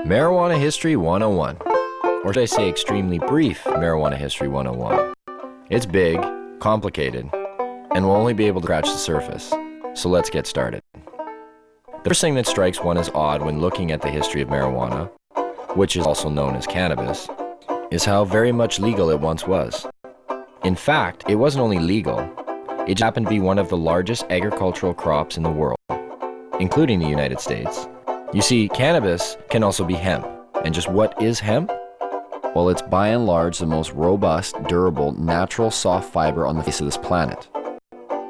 Marijuana History 101, or should I say extremely brief Marijuana History 101. It's big, complicated, and we'll only be able to scratch the surface. So let's get started. The first thing that strikes one as odd when looking at the history of marijuana, which is also known as cannabis, is how very much legal it once was. In fact, it wasn't only legal, it just happened to be one of the largest agricultural crops in the world, including the United States. You see, cannabis can also be hemp. And just what is hemp? Well, it's by and large the most robust, durable, natural soft fiber on the face of this planet.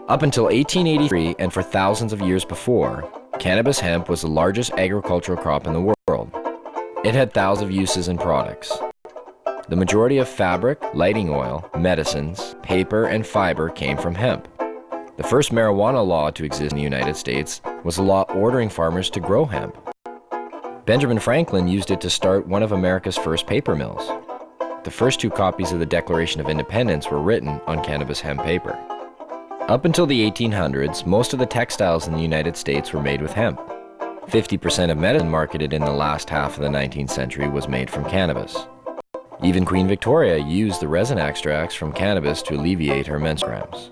Up until 1883, and for thousands of years before, cannabis hemp was the largest agricultural crop in the world. It had thousands of uses and products. The majority of fabric, lighting oil, medicines, paper, and fiber came from hemp. The first marijuana law to exist in the United States was a law ordering farmers to grow hemp. Benjamin Franklin used it to start one of America's first paper mills. The first two copies of the Declaration of Independence were written on cannabis hemp paper. Up until the 1800s, most of the textiles in the United States were made with hemp. 50% of medicine marketed in the last half of the 19th century was made from cannabis. Even Queen Victoria used the resin extracts from cannabis to alleviate her menstrual cramps.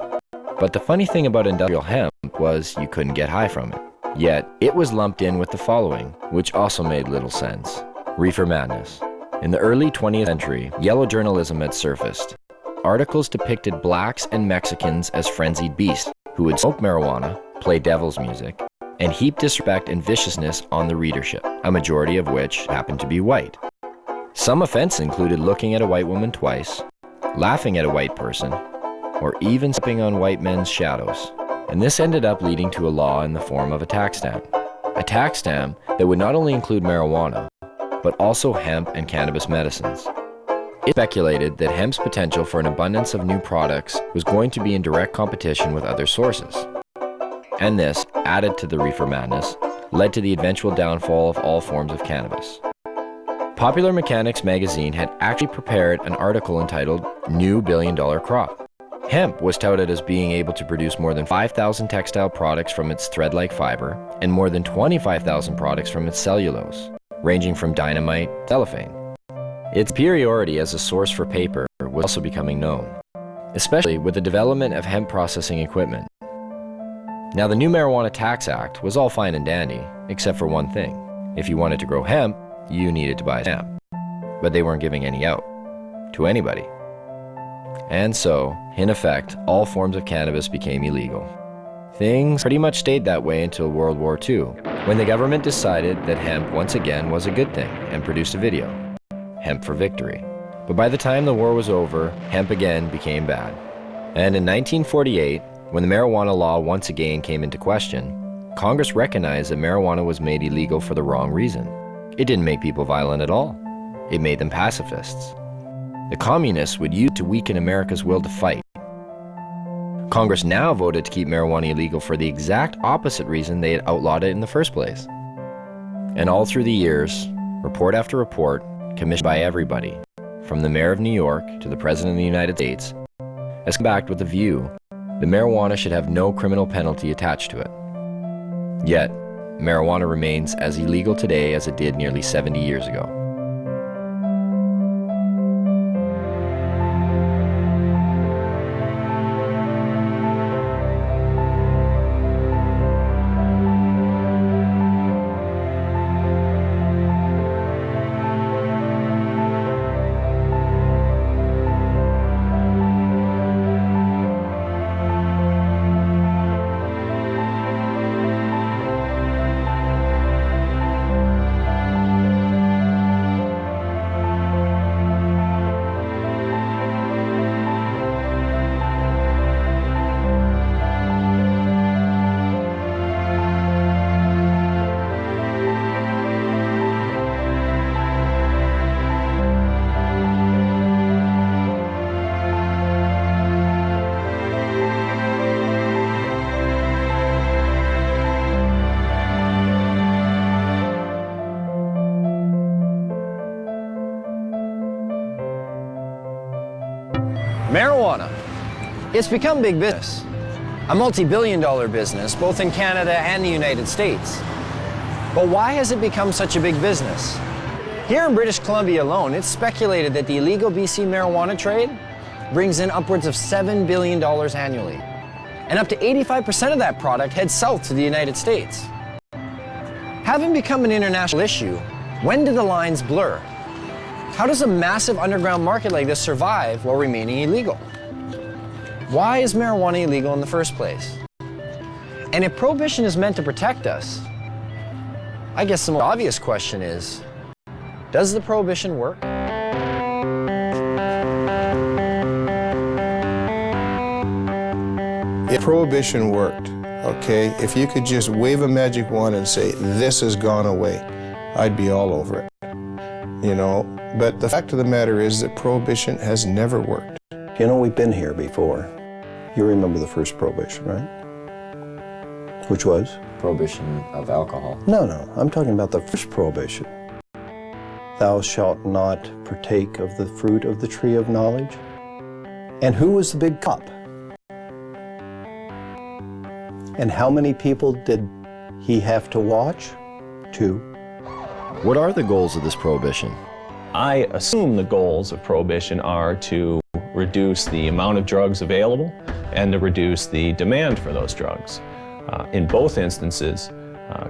But the funny thing about industrial hemp was you couldn't get high from it. Yet, it was lumped in with the following, which also made little sense. Reefer madness. In the early 20th century, yellow journalism had surfaced. Articles depicted blacks and Mexicans as frenzied beasts who would smoke marijuana, play devil's music, and heap disrespect and viciousness on the readership, a majority of which happened to be white. Some offenses included looking at a white woman twice, laughing at a white person, or even stepping on white men's shadows. And this ended up leading to a law in the form of a tax stamp. A tax stamp that would not only include marijuana, but also hemp and cannabis medicines. It speculated that hemp's potential for an abundance of new products was going to be in direct competition with other sources. And this, added to the reefer madness, led to the eventual downfall of all forms of cannabis. Popular Mechanics magazine had actually prepared an article entitled New Billion-Dollar Crop. Hemp was touted as being able to produce more than 5,000 textile products from its thread-like fiber and more than 25,000 products from its cellulose, ranging from dynamite to cellophane. Its superiority as a source for paper was also becoming known, especially with the development of hemp processing equipment. Now, the new Marijuana Tax Act was all fine and dandy, except for one thing. If you wanted to grow hemp, you needed to buy a stamp. But they weren't giving any out to anybody. And so, in effect, all forms of cannabis became illegal. Things pretty much stayed that way until World War II, when the government decided that hemp once again was a good thing and produced a video, Hemp for Victory. But by the time the war was over, hemp again became bad. And in 1948, when the marijuana law once again came into question, Congress recognized that marijuana was made illegal for the wrong reason. It didn't make people violent at all. It made them pacifists. The communists would use it to weaken America's will to fight. Congress now voted to keep marijuana illegal for the exact opposite reason they had outlawed it in the first place. And all through the years, report after report, commissioned by everybody, from the mayor of New York to the president of the United States, has come back with the view that marijuana should have no criminal penalty attached to it. Yet, marijuana remains as illegal today as it did nearly 70 years ago. Marijuana. It's become big business. A multi-billion-dollar business, both in Canada and the United States. But why has it become such a big business? Here in British Columbia alone, it's speculated that the illegal BC marijuana trade brings in upwards of $7 billion annually. And up to 85% of that product heads south to the United States. Having become an international issue, when do the lines blur? How does a massive underground market like this survive while remaining illegal? Why is marijuana illegal in the first place? And if prohibition is meant to protect us, I guess the more obvious question is, does the prohibition work? If prohibition worked, okay, if you could just wave a magic wand and say, this has gone away, I'd be all over it, you know? But the fact of the matter is that prohibition has never worked. You know, we've been here before. You remember the first prohibition, right? Which was? Prohibition of alcohol. No, I'm talking about the first prohibition. Thou shalt not partake of the fruit of the tree of knowledge. And who was the big cop? And how many people did he have to watch? 2. What are the goals of this prohibition? I assume the goals of prohibition are to reduce the amount of drugs available and to reduce the demand for those drugs. In both instances,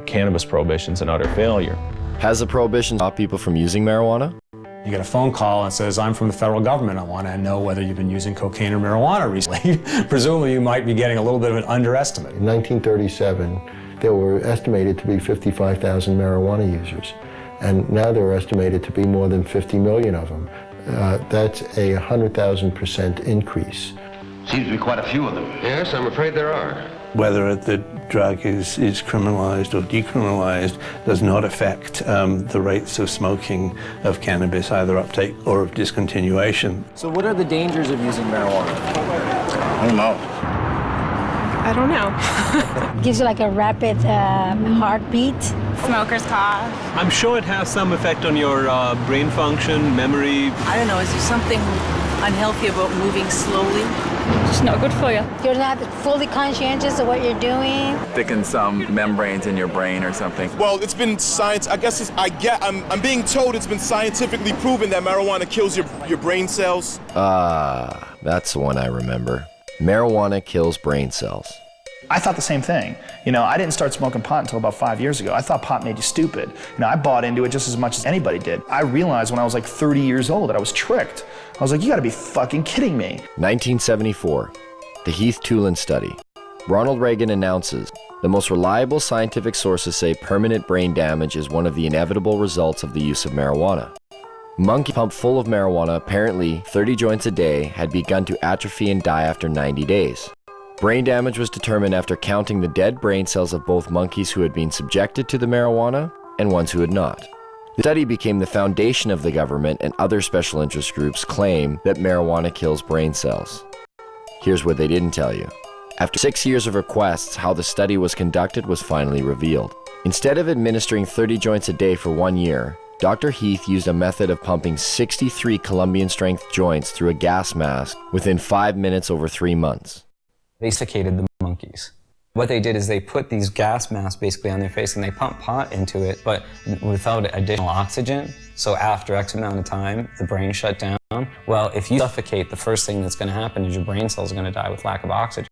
cannabis prohibition's an utter failure. Has the prohibition stopped people from using marijuana? You get a phone call and says, I'm from the federal government. I want to know whether you've been using cocaine or marijuana recently. Presumably you might be getting a little bit of an underestimate. In 1937, there were estimated to be 55,000 marijuana users. And now there are estimated to be more than 50 million of them. That's a 100,000% increase. Seems to be quite a few of them. Yes, I'm afraid there are. Whether the drug is criminalized or decriminalized does not affect the rates of smoking of cannabis, either uptake or of discontinuation. So what are the dangers of using marijuana? I don't know. I don't know. Gives you like a rapid heartbeat. Smoker's cough. I'm sure it has some effect on your brain function, memory. I don't know, is there something unhealthy about moving slowly? It's not good for you. You're not fully conscientious of what you're doing. Thickens some membranes in your brain or something. Well, it's been science. I guess I'm being told it's been scientifically proven that marijuana kills your brain cells. That's the one I remember. Marijuana kills brain cells. I thought the same thing. You know, I didn't start smoking pot until about 5 years ago. I thought pot made you stupid. You know, I bought into it just as much as anybody did. I realized when I was like 30 years old that I was tricked. I was like, you gotta be fucking kidding me. 1974, the Heath-Tulin study. Ronald Reagan announces, the most reliable scientific sources say permanent brain damage is one of the inevitable results of the use of marijuana. Monkey pumped full of marijuana, apparently 30 joints a day, had begun to atrophy and die after 90 days. Brain damage was determined after counting the dead brain cells of both monkeys who had been subjected to the marijuana and ones who had not. The study became the foundation of the government, and other special interest groups claim that marijuana kills brain cells. Here's what they didn't tell you. After 6 years of requests, how the study was conducted was finally revealed. Instead of administering 30 joints a day for 1 year, Dr. Heath used a method of pumping 63 Colombian-strength joints through a gas mask within 5 minutes over 3 months. They suffocated the monkeys. What they did is they put these gas masks basically on their face and they pumped pot into it, but without additional oxygen. So after X amount of time, the brain shut down. Well, if you suffocate, the first thing that's going to happen is your brain cells are going to die with lack of oxygen.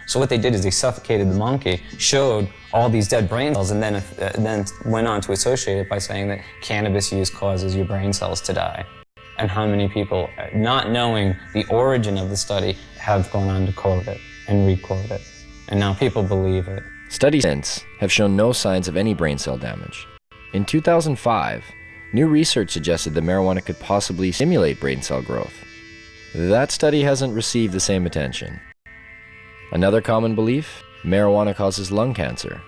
So what they did is they suffocated the monkey, showed all these dead brain cells, and then went on to associate it by saying that cannabis use causes your brain cells to die. And how many people, not knowing the origin of the study, have gone on to quote it and re-quote it. And now people believe it. Studies since have shown no signs of any brain cell damage. In 2005, new research suggested that marijuana could possibly stimulate brain cell growth. That study hasn't received the same attention. Another common belief, marijuana causes lung cancer.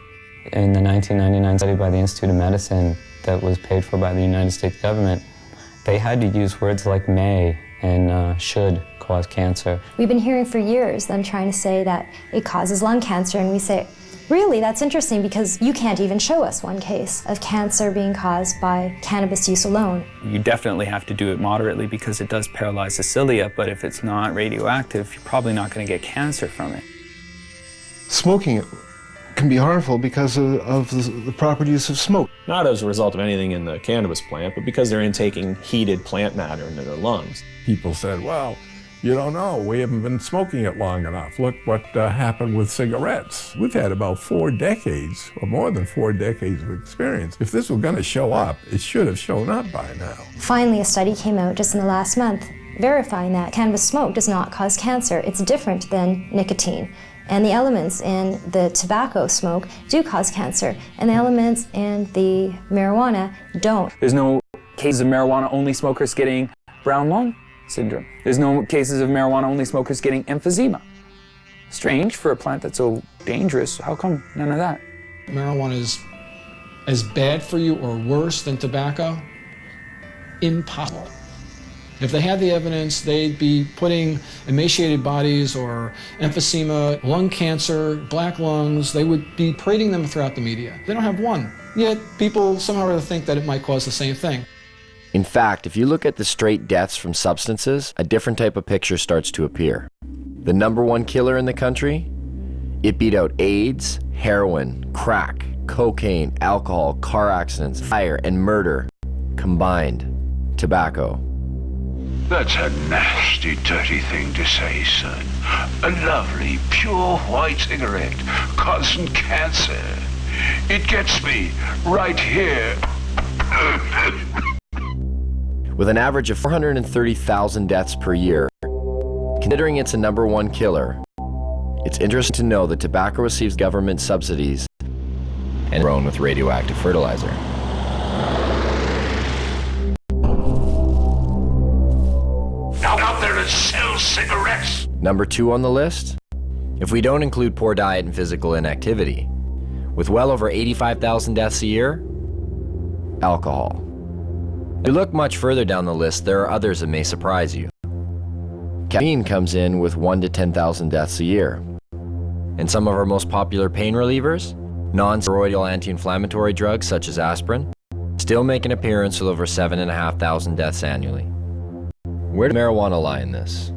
In the 1999 study by the Institute of Medicine that was paid for by the United States government, they had to use words like may and should cause cancer. We've been hearing for years them trying to say that it causes lung cancer, and we say, really, that's interesting because you can't even show us one case of cancer being caused by cannabis use alone. You definitely have to do it moderately because it does paralyze the cilia, but if it's not radioactive, you're probably not going to get cancer from it. Smoking it can be harmful because of the properties of smoke. Not as a result of anything in the cannabis plant, but because they're intaking heated plant matter into their lungs. People said, well, you don't know, we haven't been smoking it long enough. Look what happened with cigarettes. We've had about 4 decades, or more than 4 decades of experience. If this was going to show up, it should have shown up by now. Finally, a study came out just in the last month verifying that cannabis smoke does not cause cancer. It's different than nicotine. And the elements in the tobacco smoke do cause cancer, and the elements in the marijuana don't. There's no cases of marijuana-only smokers getting brown lung syndrome. There's no cases of marijuana-only smokers getting emphysema. Strange for a plant that's so dangerous. How come none of that? Marijuana is as bad for you or worse than tobacco? Impossible. If they had the evidence, they'd be putting emaciated bodies or emphysema, lung cancer, black lungs, they would be parading them throughout the media. They don't have one. Yet people somehow or other think that it might cause the same thing. In fact, if you look at the straight deaths from substances, a different type of picture starts to appear. The #1 killer in the country? It beat out AIDS, heroin, crack, cocaine, alcohol, car accidents, fire, and murder combined. Tobacco. That's a nasty, dirty thing to say, son. A lovely, pure white cigarette causing cancer. It gets me right here. With an average of 430,000 deaths per year, considering it's a #1 killer, it's interesting to know that tobacco receives government subsidies and grown with radioactive fertilizer. Out there and sell cigarettes. #2 on the list? If we don't include poor diet and physical inactivity, with well over 85,000 deaths a year, alcohol. If you look much further down the list, there are others that may surprise you. Caffeine comes in with 1 to 10,000 deaths a year. And some of our most popular pain relievers, non-steroidal anti-inflammatory drugs such as aspirin, still make an appearance with over 7,500 deaths annually. Where does marijuana lie in this?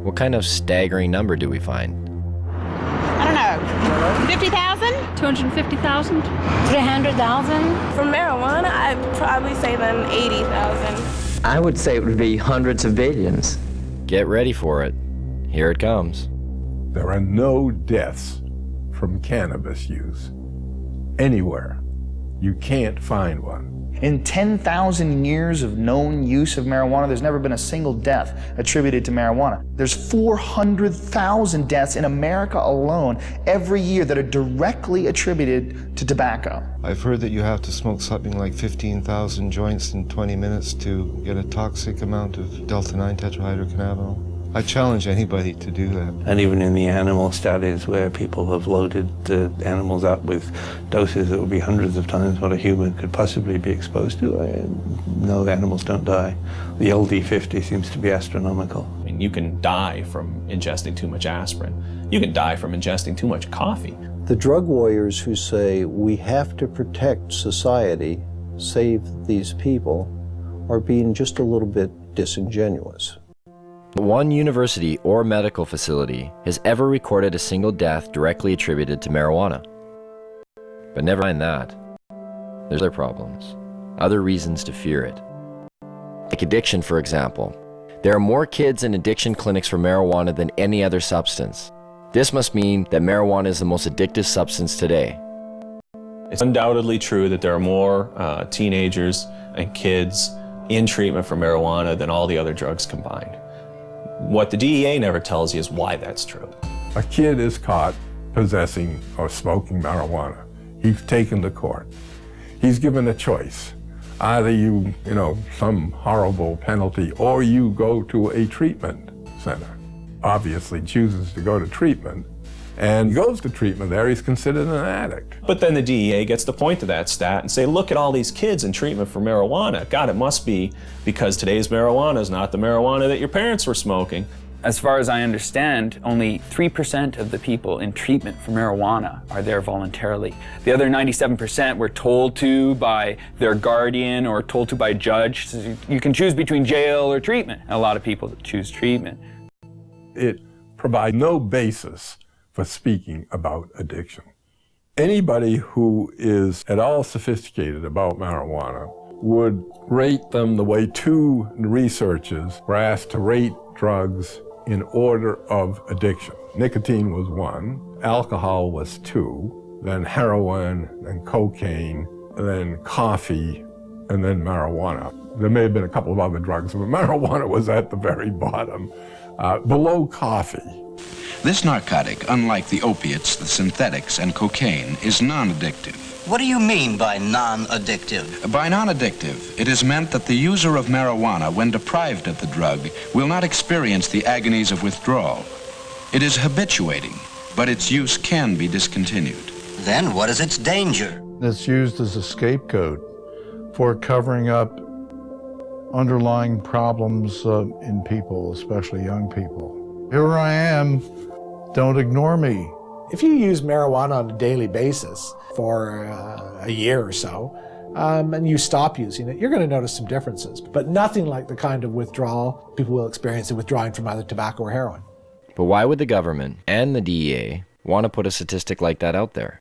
What kind of staggering number do we find? I don't know. 50,000? 250,000? 300,000? For marijuana, I'd probably say then 80,000. I would say it would be hundreds of billions. Get ready for it. Here it comes. There are no deaths from cannabis use anywhere. You can't find one. In 10,000 years of known use of marijuana, there's never been a single death attributed to marijuana. There's 400,000 deaths in America alone every year that are directly attributed to tobacco. I've heard that you have to smoke something like 15,000 joints in 20 minutes to get a toxic amount of delta-9 tetrahydrocannabinol. I challenge anybody to do that. And even in the animal studies where people have loaded the animals up with doses that would be hundreds of times what a human could possibly be exposed to, no, the animals don't die. The LD50 seems to be astronomical. I mean, you can die from ingesting too much aspirin. You can die from ingesting too much coffee. The drug warriors who say we have to protect society, save these people, are being just a little bit disingenuous. One university or medical facility has ever recorded a single death directly attributed to marijuana. But never mind that. There's other problems, other reasons to fear it. Like addiction, for example. There are more kids in addiction clinics for marijuana than any other substance. This must mean that marijuana is the most addictive substance today. It's undoubtedly true that there are more teenagers and kids in treatment for marijuana than all the other drugs combined. What the DEA never tells you is why that's true. A kid is caught possessing or smoking marijuana. He's taken to court. He's given a choice. Either you some horrible penalty, or you go to a treatment center. Obviously chooses to go to treatment, and goes to treatment there, he's considered an addict. But then the DEA gets to point to that stat and say, look at all these kids in treatment for marijuana. God, it must be because today's marijuana is not the marijuana that your parents were smoking. As far as I understand, only 3% of the people in treatment for marijuana are there voluntarily. The other 97% were told to by their guardian or told to by a judge. So you can choose between jail or treatment. And a lot of people choose treatment. It provides no basis for speaking about addiction. Anybody who is at all sophisticated about marijuana would rate them the way two researchers were asked to rate drugs in order of addiction. Nicotine was 1, alcohol was 2, then heroin, then cocaine, then coffee, and then marijuana. There may have been a couple of other drugs, but marijuana was at the very bottom, below coffee. This narcotic, unlike the opiates, the synthetics, and cocaine, is non-addictive. What do you mean by non-addictive? By non-addictive, it is meant that the user of marijuana, when deprived of the drug, will not experience the agonies of withdrawal. It is habituating, but its use can be discontinued. Then what is its danger? It's used as a scapegoat for covering up underlying problems in people, especially young people. Here I am, don't ignore me. If you use marijuana on a daily basis for a year or so, and you stop using it, you're going to notice some differences, but nothing like the kind of withdrawal people will experience in withdrawing from either tobacco or heroin. But why would the government and the DEA want to put a statistic like that out there?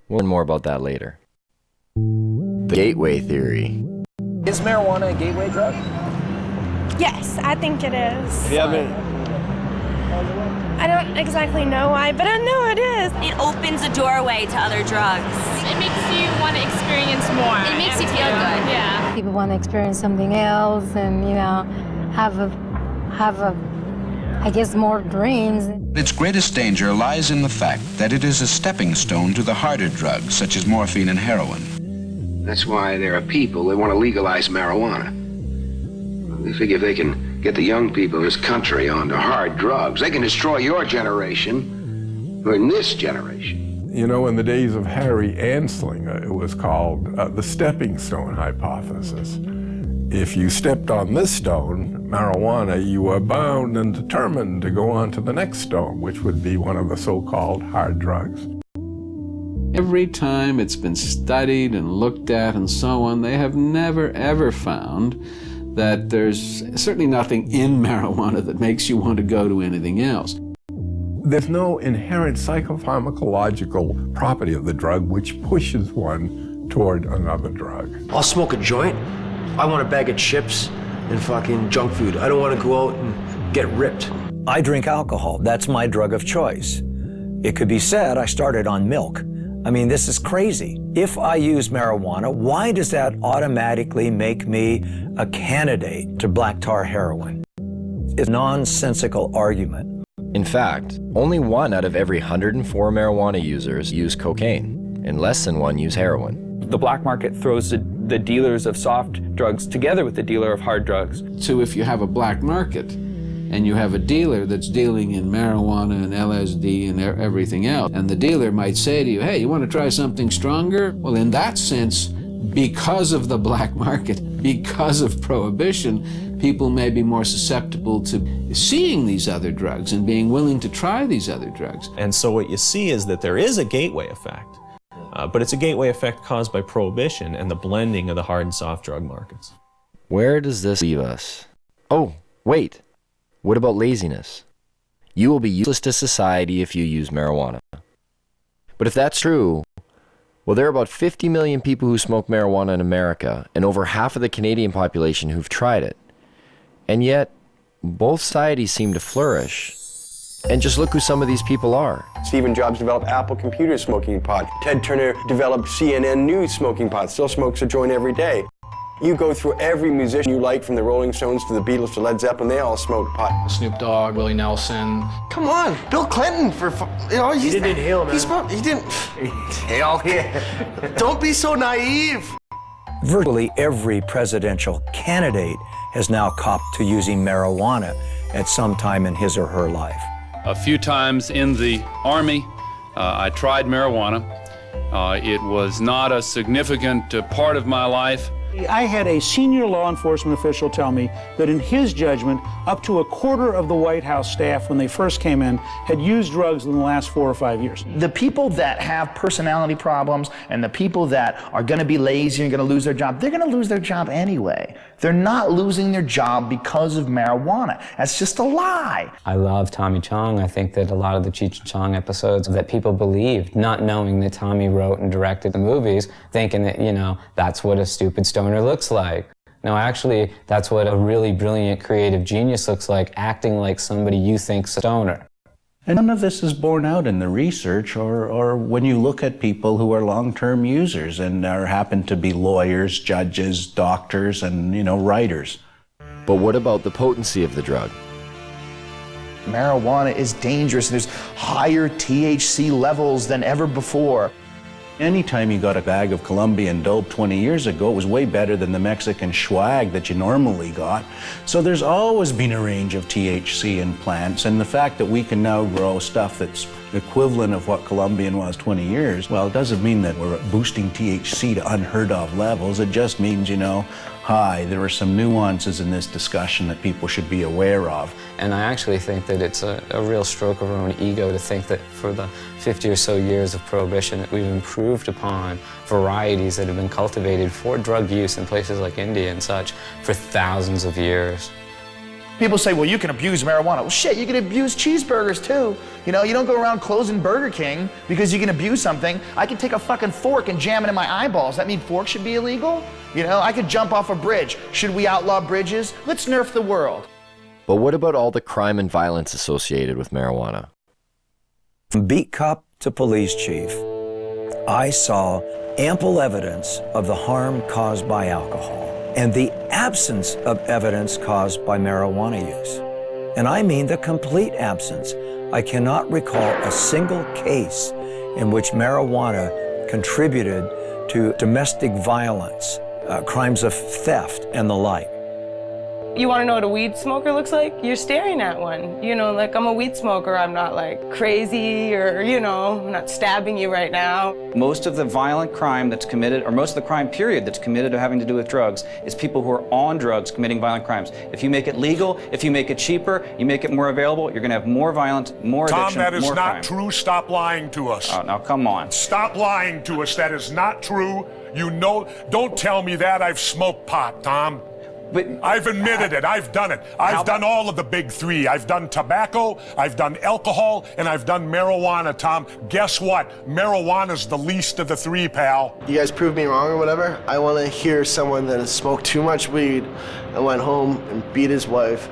We'll learn more about that later. The gateway theory. Is marijuana a gateway drug? Yes, I think it is. Yeah, I don't exactly know why, but I know it is. It opens a doorway to other drugs. It makes you want to experience more. It makes you feel good. Yeah. People want to experience something else and, have I guess, more dreams. Its greatest danger lies in the fact that it is a stepping stone to the harder drugs, such as morphine and heroin. That's why there are people that want to legalize marijuana. They figure if they can get the young people in this country onto hard drugs, they can destroy your generation, or in this generation. You know, in the days of Harry Anslinger, it was called the stepping stone hypothesis. If you stepped on this stone, marijuana, you were bound and determined to go on to the next stone, which would be one of the so-called hard drugs. Every time it's been studied and looked at and so on, they have never ever found that there's certainly nothing in marijuana that makes you want to go to anything else. There's no inherent psychopharmacological property of the drug which pushes one toward another drug. I'll smoke a joint. I want a bag of chips and fucking junk food. I don't want to go out and get ripped. I drink alcohol. That's my drug of choice. It could be said I started on milk. I mean, this is crazy. If I use marijuana, why does that automatically make me a candidate to black tar heroin? It's a nonsensical argument. In fact, only 1 out of every 104 marijuana users use cocaine, and less than 1 use heroin. The black market throws the dealers of soft drugs together with the dealer of hard drugs. So if you have a black market and you have a dealer that's dealing in marijuana and LSD and everything else, and the dealer might say to you, hey, you want to try something stronger? Well, in that sense, because of the black market, because of prohibition, people may be more susceptible to seeing these other drugs and being willing to try these other drugs. And so what you see is that there is a gateway effect. But it's a gateway effect caused by prohibition and the blending of the hard and soft drug markets. Where does this leave us? Oh, wait. What about laziness? You will be useless to society if you use marijuana. But if that's true, well, there are about 50 million people who smoke marijuana in America, and over half of the Canadian population who've tried it. And yet, both societies seem to flourish. And just look who some of these people are. Stephen Jobs developed Apple Computer smoking pot. Ted Turner developed CNN News smoking pot. Still smokes a joint every day. You go through every musician you like, from the Rolling Stones to the Beatles to Led Zeppelin, they all smoked pot. Snoop Dogg, Willie Nelson. Come on, Bill Clinton He didn't inhale, man. He didn't inhale. Yeah. Don't be so naive. Virtually every presidential candidate has now copped to using marijuana at some time in his or her life. A few times in the Army, I tried marijuana. It was not a significant part of my life. I had a senior law enforcement official tell me that in his judgment, up to a quarter of the White House staff when they first came in had used drugs in the last 4 or 5 years. The people that have personality problems and the people that are going to be lazy and going to lose their job, they're going to lose their job anyway. They're not losing their job because of marijuana. That's just a lie. I love Tommy Chong. I think that a lot of the Cheech and Chong episodes that people believed, not knowing that Tommy wrote and directed the movies, thinking that, you know, that's what a stupid stoner looks like. No, actually, that's what a really brilliant creative genius looks like, acting like somebody you think's a stoner. And none of this is borne out in the research or when you look at people who are long-term users and happen to be lawyers, judges, doctors, and, you know, writers. But what about the potency of the drug? Marijuana is dangerous. There's higher THC levels than ever before. Anytime you got a bag of Colombian dope 20 years ago, it was way better than the Mexican swag that you normally got. So there's always been a range of THC in plants, and the fact that we can now grow stuff that's equivalent of what Colombian was 20 years, well, it doesn't mean that we're boosting THC to unheard of levels. It just means, you know, hi, there are some nuances in this discussion that people should be aware of. And I actually think that it's a real stroke of our own ego to think that for the 50 or so years of Prohibition that we've improved upon varieties that have been cultivated for drug use in places like India and such for thousands of years. People say, well, you can abuse marijuana. Well, shit, you can abuse cheeseburgers too. You know, you don't go around closing Burger King because you can abuse something. I can take a fucking fork and jam it in my eyeballs. That mean forks should be illegal? You know, I could jump off a bridge. Should we outlaw bridges? Let's nerf the world. But what about all the crime and violence associated with marijuana? From beat cop to police chief, I saw ample evidence of the harm caused by alcohol and the absence of evidence caused by marijuana use. And I mean the complete absence. I cannot recall a single case in which marijuana contributed to domestic violence, crimes of theft, and the like. You want to know what a weed smoker looks like? You're staring at one. You know, like, I'm a weed smoker. I'm not like crazy or, you know, I'm not stabbing you right now. Most of the violent crime that's committed, or most of the crime period that's committed or having to do with drugs, is people who are on drugs committing violent crimes. If you make it legal, if you make it cheaper, you make it more available, you're going to have more violence, more addiction, Tom, that is more not crime. true. Stop lying to us. Oh, now come on. Stop lying to us. That is not true. You know, don't tell me that. I've smoked pot, Tom. But I've admitted it. I've done it. I've done all of the big three. I've done tobacco, I've done alcohol, and I've done marijuana, Tom. Guess what? Marijuana's the least of the three, pal. You guys prove me wrong or whatever. I want to hear someone that has smoked too much weed and went home and beat his wife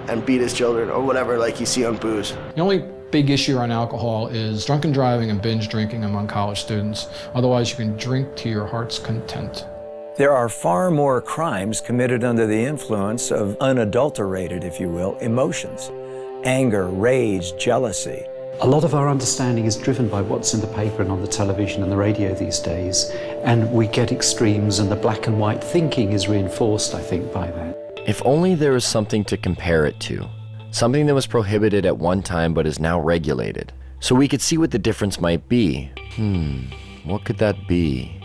and beat his children or whatever, like you see on booze. The only big issue on alcohol is drunken driving and binge drinking among college students. Otherwise, you can drink to your heart's content. There are far more crimes committed under the influence of unadulterated, if you will, emotions. Anger, rage, jealousy. A lot of our understanding is driven by what's in the paper and on the television and the radio these days, and we get extremes, and the black and white thinking is reinforced, I think, by that. If only there was something to compare it to. Something that was prohibited at one time but is now regulated. So we could see what the difference might be. What could that be?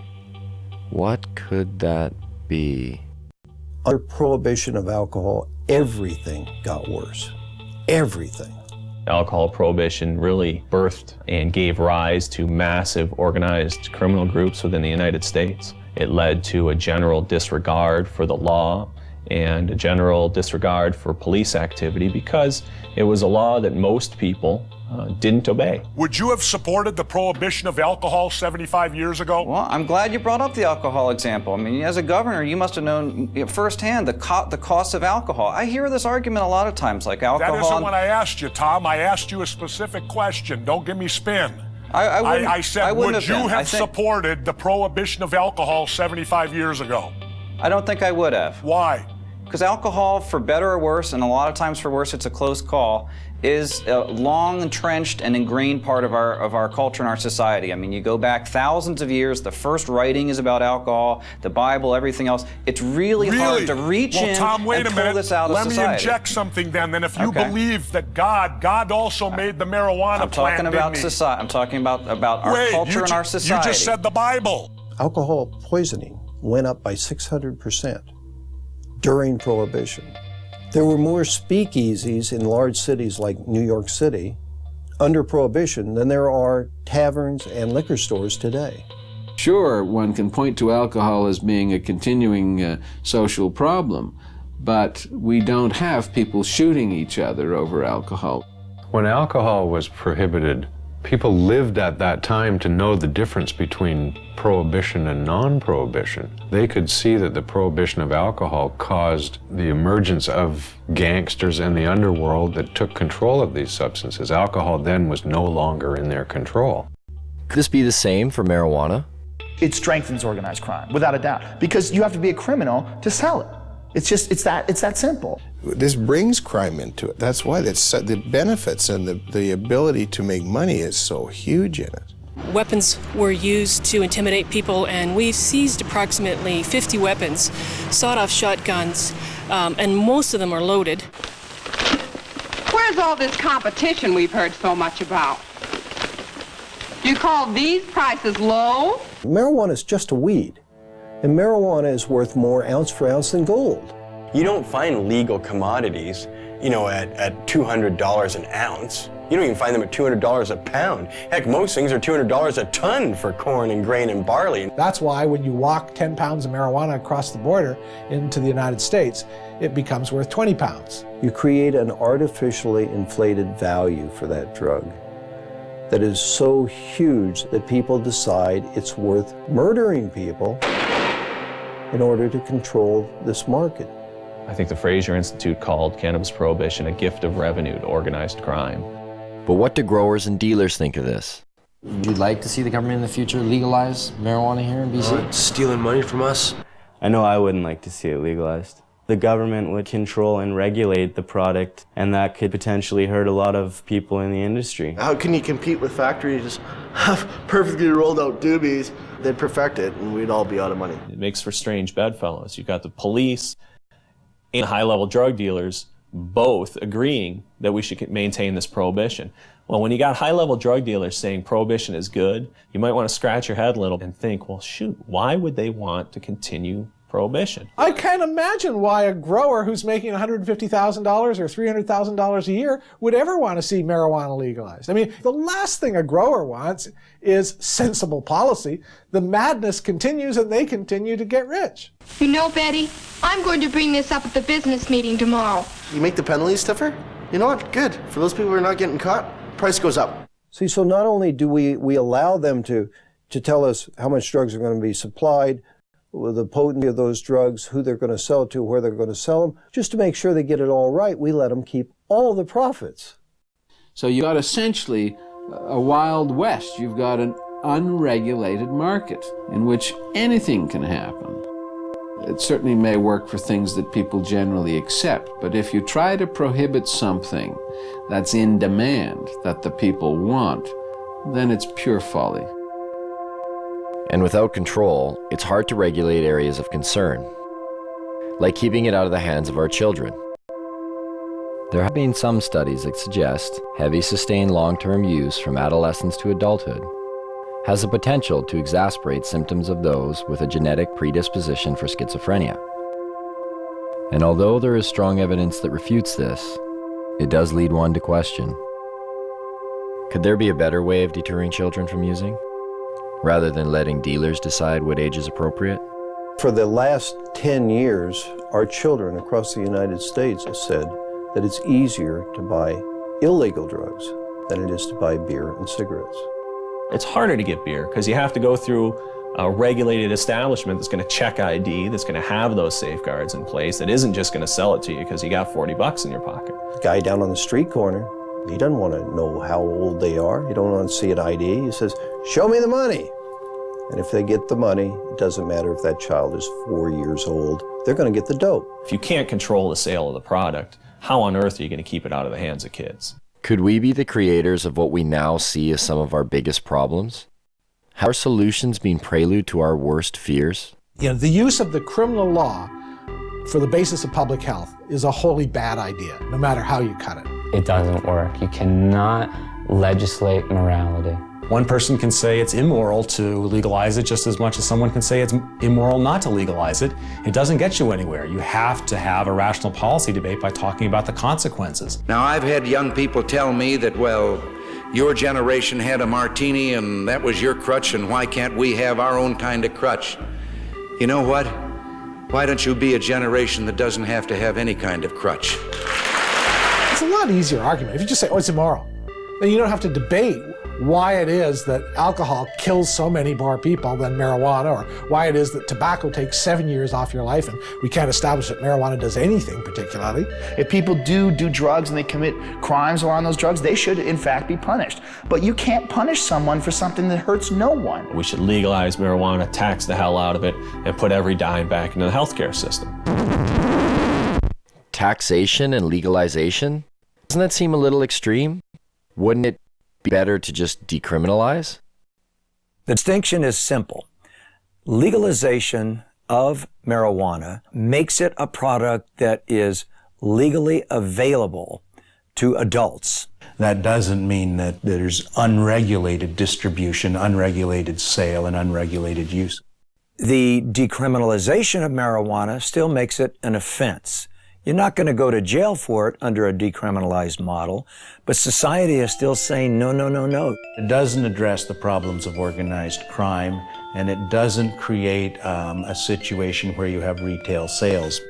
What could that be? Under prohibition of alcohol, everything got worse. Everything. Alcohol prohibition really birthed and gave rise to massive organized criminal groups within the United States. It led to a general disregard for the law and a general disregard for police activity because it was a law that most people didn't obey. Would you have supported the prohibition of alcohol 75 years ago? Well, I'm glad you brought up the alcohol example. I mean, as a governor, you must have known firsthand the cost of alcohol. I hear this argument a lot of times, like alcohol. That isn't what I asked you, Tom. I asked you a specific question. Don't give me spin. I said, would you have supported the prohibition of alcohol 75 years ago? I don't think I would have. Why? Because alcohol, for better or worse, and a lot of times for worse, it's a close call, is a long entrenched and ingrained part of our culture and our society. I mean, you go back thousands of years, the first writing is about alcohol, the Bible, everything else. It's really hard to reach in Tom, wait and a pull minute. this out of society. Let me inject something then. If you believe that God also made the marijuana plant, didn't he? Society. I'm talking about our culture and our society. You just said the Bible. Alcohol poisoning went up by 600% during Prohibition. There were more speakeasies in large cities like New York City under Prohibition than there are taverns and liquor stores today. Sure, one can point to alcohol as being a continuing social problem, but we don't have people shooting each other over alcohol. When alcohol was prohibited, people lived at that time to know the difference between prohibition and non-prohibition. They could see that the prohibition of alcohol caused the emergence of gangsters in the underworld that took control of these substances. Alcohol then was no longer in their control. Could this be the same for marijuana? It strengthens organized crime, without a doubt, because you have to be a criminal to sell it. It's that simple. This brings crime into it. That's why the benefits and the ability to make money is so huge in it. Weapons were used to intimidate people, and we've seized approximately 50 weapons, sawed-off shotguns, and most of them are loaded. Where's all this competition we've heard so much about? You call these prices low? Marijuana is just a weed, and marijuana is worth more ounce for ounce than gold. You don't find legal commodities, you know, at $200 an ounce. You don't even find them at $200 a pound. Heck, most things are $200 a ton for corn and grain and barley. That's why when you walk 10 pounds of marijuana across the border into the United States, it becomes worth 20 pounds. You create an artificially inflated value for that drug that is so huge that people decide it's worth murdering people in order to control this market. I think the Fraser Institute called cannabis prohibition a gift of revenue to organized crime. But what do growers and dealers think of this? Would you like to see the government in the future legalize marijuana here in BC? Stealing money from us? I know I wouldn't like to see it legalized. The government would control and regulate the product, and that could potentially hurt a lot of people in the industry. How can you compete with factories have perfectly rolled out doobies? They'd perfect it, and we'd all be out of money. It makes for strange bedfellows. You've got the police and high-level drug dealers both agreeing that we should maintain this prohibition. Well, when you got high-level drug dealers saying prohibition is good, you might want to scratch your head a little and think, well, shoot, why would they want to continue prohibition? I can't imagine why a grower who's making $150,000 or $300,000 a year would ever want to see marijuana legalized. I mean, the last thing a grower wants is sensible policy. The madness continues and they continue to get rich. You know, Betty, I'm going to bring this up at the business meeting tomorrow. You make the penalties stiffer? You know what? Good. For those people who are not getting caught, price goes up. See, so not only do we allow them to tell us how much drugs are going to be supplied, the potency of those drugs, who they're going to sell to, where they're going to sell them, just to make sure they get it all right, we let them keep all the profits. So you've got essentially a Wild West. You've got an unregulated market in which anything can happen. It certainly may work for things that people generally accept, but if you try to prohibit something that's in demand, that the people want, then it's pure folly. And without control, it's hard to regulate areas of concern, like keeping it out of the hands of our children. There have been some studies that suggest heavy sustained long-term use from adolescence to adulthood has the potential to exacerbate symptoms of those with a genetic predisposition for schizophrenia. And although there is strong evidence that refutes this, it does lead one to question, could there be a better way of deterring children from using, rather than letting dealers decide what age is appropriate? For the last 10 years, our children across the United States have said that it's easier to buy illegal drugs than it is to buy beer and cigarettes. It's harder to get beer because you have to go through a regulated establishment that's going to check ID, that's going to have those safeguards in place, that isn't just going to sell it to you because you got 40 bucks in your pocket. The guy down on the street corner, he doesn't want to know how old they are. He don't want to see an ID. He says, show me the money. And if they get the money, it doesn't matter if that child is 4 years old, they're going to get the dope. If you can't control the sale of the product, how on earth are you going to keep it out of the hands of kids? Could we be the creators of what we now see as some of our biggest problems? Have our solutions been prelude to our worst fears? You know, the use of the criminal law for the basis of public health is a wholly bad idea, no matter how you cut it. It doesn't work. You cannot legislate morality. One person can say it's immoral to legalize it just as much as someone can say it's immoral not to legalize it. It doesn't get you anywhere. You have to have a rational policy debate by talking about the consequences. Now, I've had young people tell me that, well, your generation had a martini and that was your crutch, and why can't we have our own kind of crutch? You know what? Why don't you be a generation that doesn't have to have any kind of crutch? It's a lot easier argument if you just say, oh, it's immoral. Then you don't have to debate why it is that alcohol kills so many more people than marijuana, or why it is that tobacco takes 7 years off your life and we can't establish that marijuana does anything particularly. If people do drugs and they commit crimes around those drugs, they should in fact be punished. But you can't punish someone for something that hurts no one. We should legalize marijuana, tax the hell out of it, and put every dime back into the healthcare system. Taxation and legalization? Doesn't that seem a little extreme? Wouldn't it be better to just decriminalize? The distinction is simple. Legalization of marijuana makes it a product that is legally available to adults. That doesn't mean that there's unregulated distribution, unregulated sale, and unregulated use. The decriminalization of marijuana still makes it an offense. You're not going to go to jail for it under a decriminalized model, but society is still saying no, no, no, no. It doesn't address the problems of organized crime, and it doesn't create a situation where you have retail sales.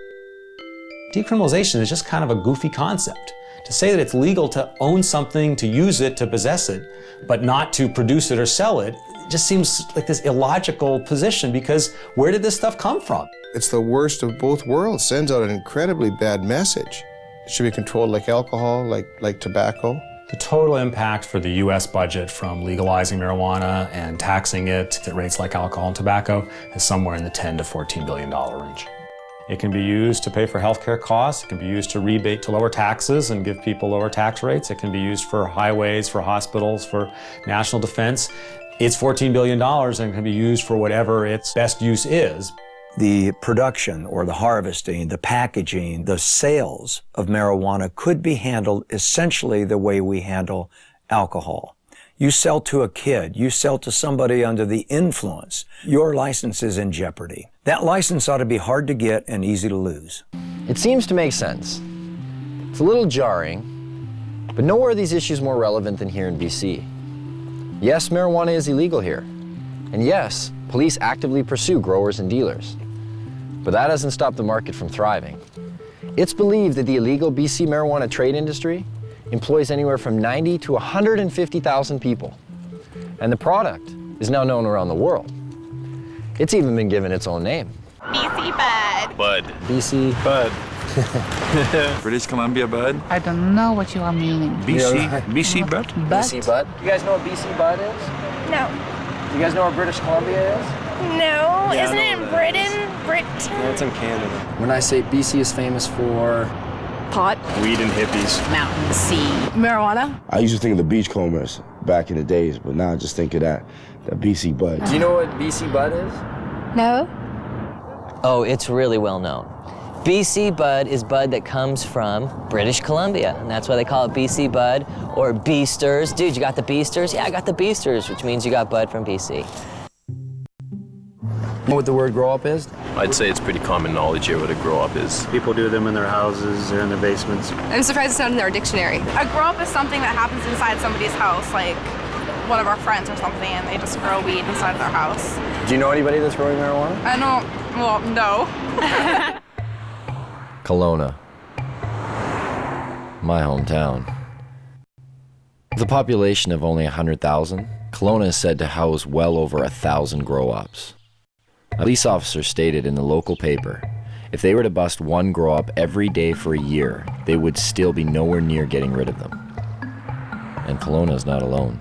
Decriminalization is just kind of a goofy concept. To say that it's legal to own something, to use it, to possess it, but not to produce it or sell it, just seems like this illogical position, because where did this stuff come from? It's the worst of both worlds. Sends out an incredibly bad message. It should be controlled like alcohol, like tobacco. The total impact for the U.S. budget from legalizing marijuana and taxing it at rates like alcohol and tobacco is somewhere in the $10 to $14 billion range. It can be used to pay for healthcare costs. It can be used to rebate to lower taxes and give people lower tax rates. It can be used for highways, for hospitals, for national defense. It's $14 billion and can be used for whatever its best use is. The production or the harvesting, the packaging, the sales of marijuana could be handled essentially the way we handle alcohol. You sell to a kid, you sell to somebody under the influence, your license is in jeopardy. That license ought to be hard to get and easy to lose. It seems to make sense. It's a little jarring, but nowhere are these issues more relevant than here in BC. Yes, marijuana is illegal here. And yes, police actively pursue growers and dealers. But that doesn't stop the market from thriving. It's believed that the illegal BC marijuana trade industry employs anywhere from 90 to 150,000 people. And the product is now known around the world. It's even been given its own name. BC Bud. Bud. BC Bud. British Columbia Bud. I don't know what you are meaning. BC Bud? BC Bud. You guys know what BC Bud is? No. You guys know where British Columbia is? No. Isn't it in Britain? No, it's in Canada. When I say BC is famous for pot, weed and hippies, mountain, sea, marijuana. I used to think of the beachcombers back in the days, but now I just think of that BC Bud. Do you know what BC Bud is? No. Oh, it's really well known. BC Bud is bud that comes from British Columbia, and that's why they call it BC Bud or Beasters. Dude, you got the Beasters? Yeah, I got the Beasters, which means you got bud from BC. You know what the word grow up is? I'd say it's pretty common knowledge here what a grow up is. People do them in their houses or in their basements. I'm surprised it's not in our dictionary. A grow up is something that happens inside somebody's house, like one of our friends or something, and they just grow weed inside their house. Do you know anybody that's growing marijuana? I don't, well, no. Kelowna, my hometown. With a population of only 100,000, Kelowna is said to house well over 1,000 grow-ups. A police officer stated in the local paper, if they were to bust one grow-up every day for a year, they would still be nowhere near getting rid of them. And Kelowna is not alone.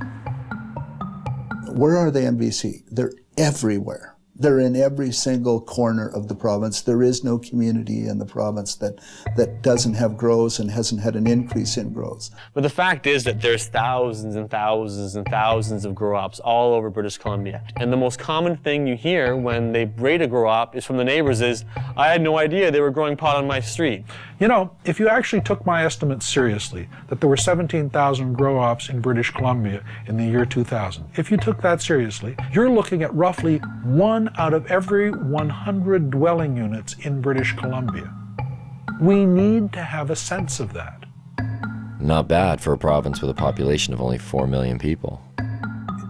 Where are they in BC? They're everywhere. They're in every single corner of the province. There is no community in the province that doesn't have grows and hasn't had an increase in grows. But the fact is that there's thousands and thousands and thousands of grow-ops all over British Columbia. And the most common thing you hear when they rate a grow-op is from the neighbors is, I had no idea they were growing pot on my street. You know, if you actually took my estimates seriously, that there were 17,000 grow-ops in British Columbia in the year 2000, if you took that seriously, you're looking at roughly 1 out of every 100 dwelling units in British Columbia. We need to have a sense of that. Not bad for a province with a population of only 4 million people.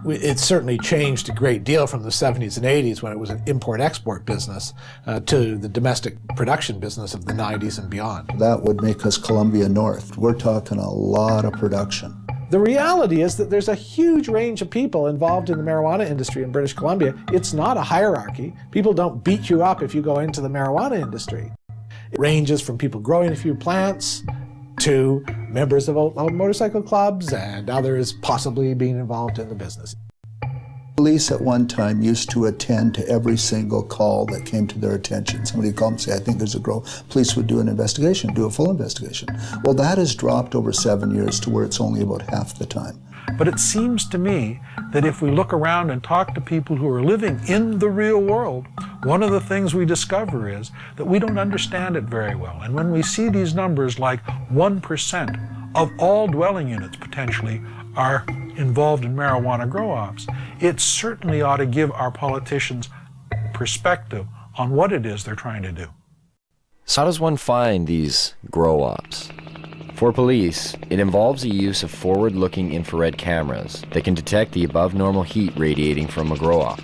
It's certainly changed a great deal from the 70s and 80s when it was an import-export business to the domestic production business of the 90s and beyond. That would make us Columbia North. We're talking a lot of production. The reality is that there's a huge range of people involved in the marijuana industry in British Columbia. It's not a hierarchy. People don't beat you up if you go into the marijuana industry. It ranges from people growing a few plants to members of motorcycle clubs and others possibly being involved in the business. Police at one time used to attend to every single call that came to their attention. Somebody would call and say, I think there's a grow. Police would do an investigation, do a full investigation. Well, that has dropped over 7 years to where it's only about half the time. But it seems to me that if we look around and talk to people who are living in the real world, one of the things we discover is that we don't understand it very well. And when we see these numbers like 1% of all dwelling units potentially are involved in marijuana grow-ops, it certainly ought to give our politicians perspective on what it is they're trying to do. So how does one find these grow-ops? For police, it involves the use of forward-looking infrared cameras that can detect the above-normal heat radiating from a grow-op,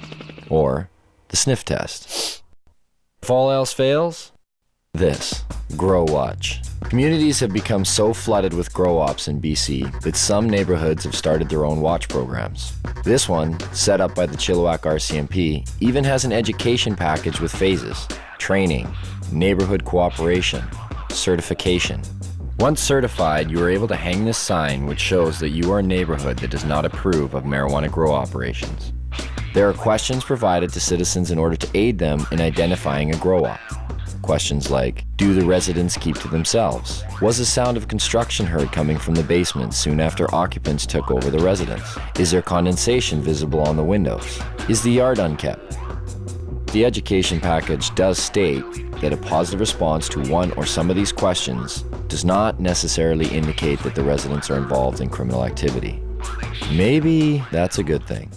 or the sniff test. If all else fails, this, Grow Watch. Communities have become so flooded with grow-ops in BC that some neighborhoods have started their own watch programs. This one, set up by the Chilliwack RCMP, even has an education package with phases: training, neighborhood cooperation, certification. Once certified, you are able to hang this sign which shows that you are a neighborhood that does not approve of marijuana grow operations. There are questions provided to citizens in order to aid them in identifying a grow-op. Questions like, do the residents keep to themselves? Was the sound of construction heard coming from the basement soon after occupants took over the residence? Is there condensation visible on the windows? Is the yard unkept? The education package does state that a positive response to one or some of these questions does not necessarily indicate that the residents are involved in criminal activity. Maybe that's a good thing.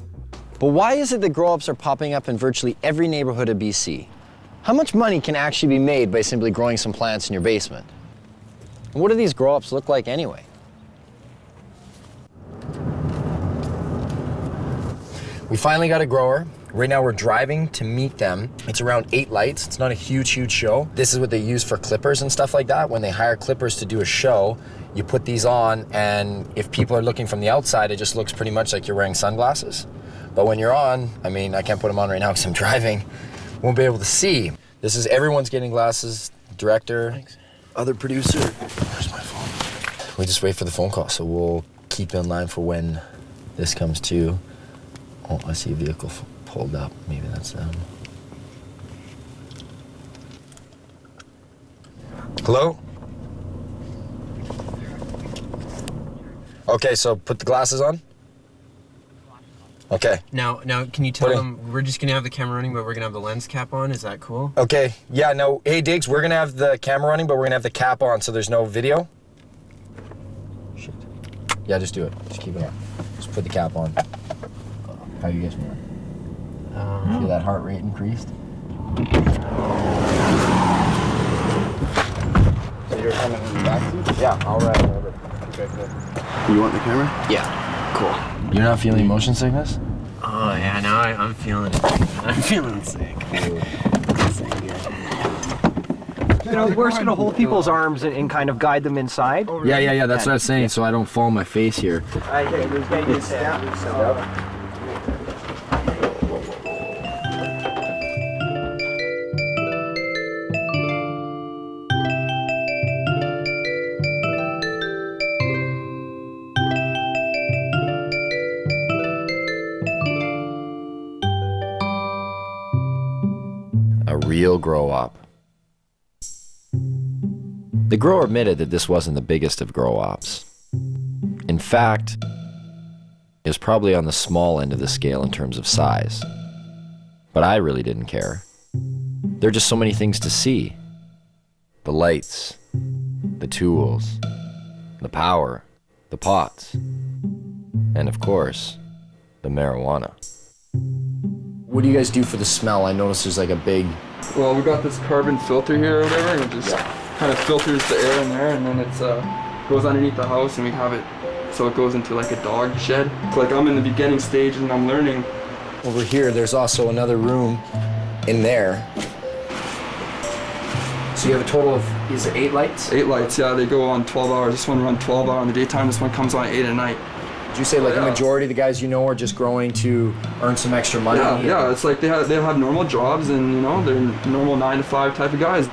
But why is it that grow-ops are popping up in virtually every neighborhood of BC? How much money can actually be made by simply growing some plants in your basement? And what do these grow-ops look like anyway? We finally got a grower. Right now we're driving to meet them. It's around 8 lights. It's not a huge show. This is what they use for clippers and stuff like that. When they hire clippers to do a show, you put these on, and if people are looking from the outside, it just looks pretty much like you're wearing sunglasses. But when you're on, I mean, I can't put them on right now because I'm driving, won't be able to see. This is everyone's getting glasses, director, thanks, other producer. Where's my phone? We just wait for the phone call, so we'll keep in line for when this comes to. Oh, I see a vehicle pulled up. Maybe that's them. Hello? Okay, so put the glasses on. Okay. Now, can you tell them we're just gonna have the camera running, but we're gonna have the lens cap on? Is that cool? Okay. Yeah. No. Hey, Diggs, we're gonna have the camera running, but we're gonna have the cap on, so there's no video. Shit. Yeah, just do it. Just keep it on. Just put the cap on. How you guys feeling? Feel that heart rate increased? So you're coming in the backseat? Yeah. All right. Okay. Cool. You want the camera? Yeah. Cool. You're not feeling motion sickness? Oh yeah, now I'm feeling it. I'm feeling sick. You know, we're just gonna hold people's arms and kind of guide them inside. Yeah. That's what I was saying, so I don't fall on my face here. real grow-op. The grower admitted that this wasn't the biggest of grow-ops. In fact, it was probably on the small end of the scale in terms of size. But I really didn't care. There are just so many things to see. The lights, the tools, the power, the pots, and of course, the marijuana. What do you guys do for the smell? I noticed there's like a big... Well, we got this carbon filter here or whatever, and it just kind of filters the air in there, and then it's goes underneath the house, and we have it so it goes into like a dog shed. It's like I'm in the beginning stage and I'm learning. Over here, there's also another room in there. So you have a total of, is it 8 lights? 8 lights, yeah, they go on 12 hours. This one runs 12 hours in the daytime, this one comes on 8 at night. Did you say like the majority of the guys you know are just growing to earn some extra money? Yeah, it's like they have normal jobs and, you know, they're normal 9 to 5 type of guys.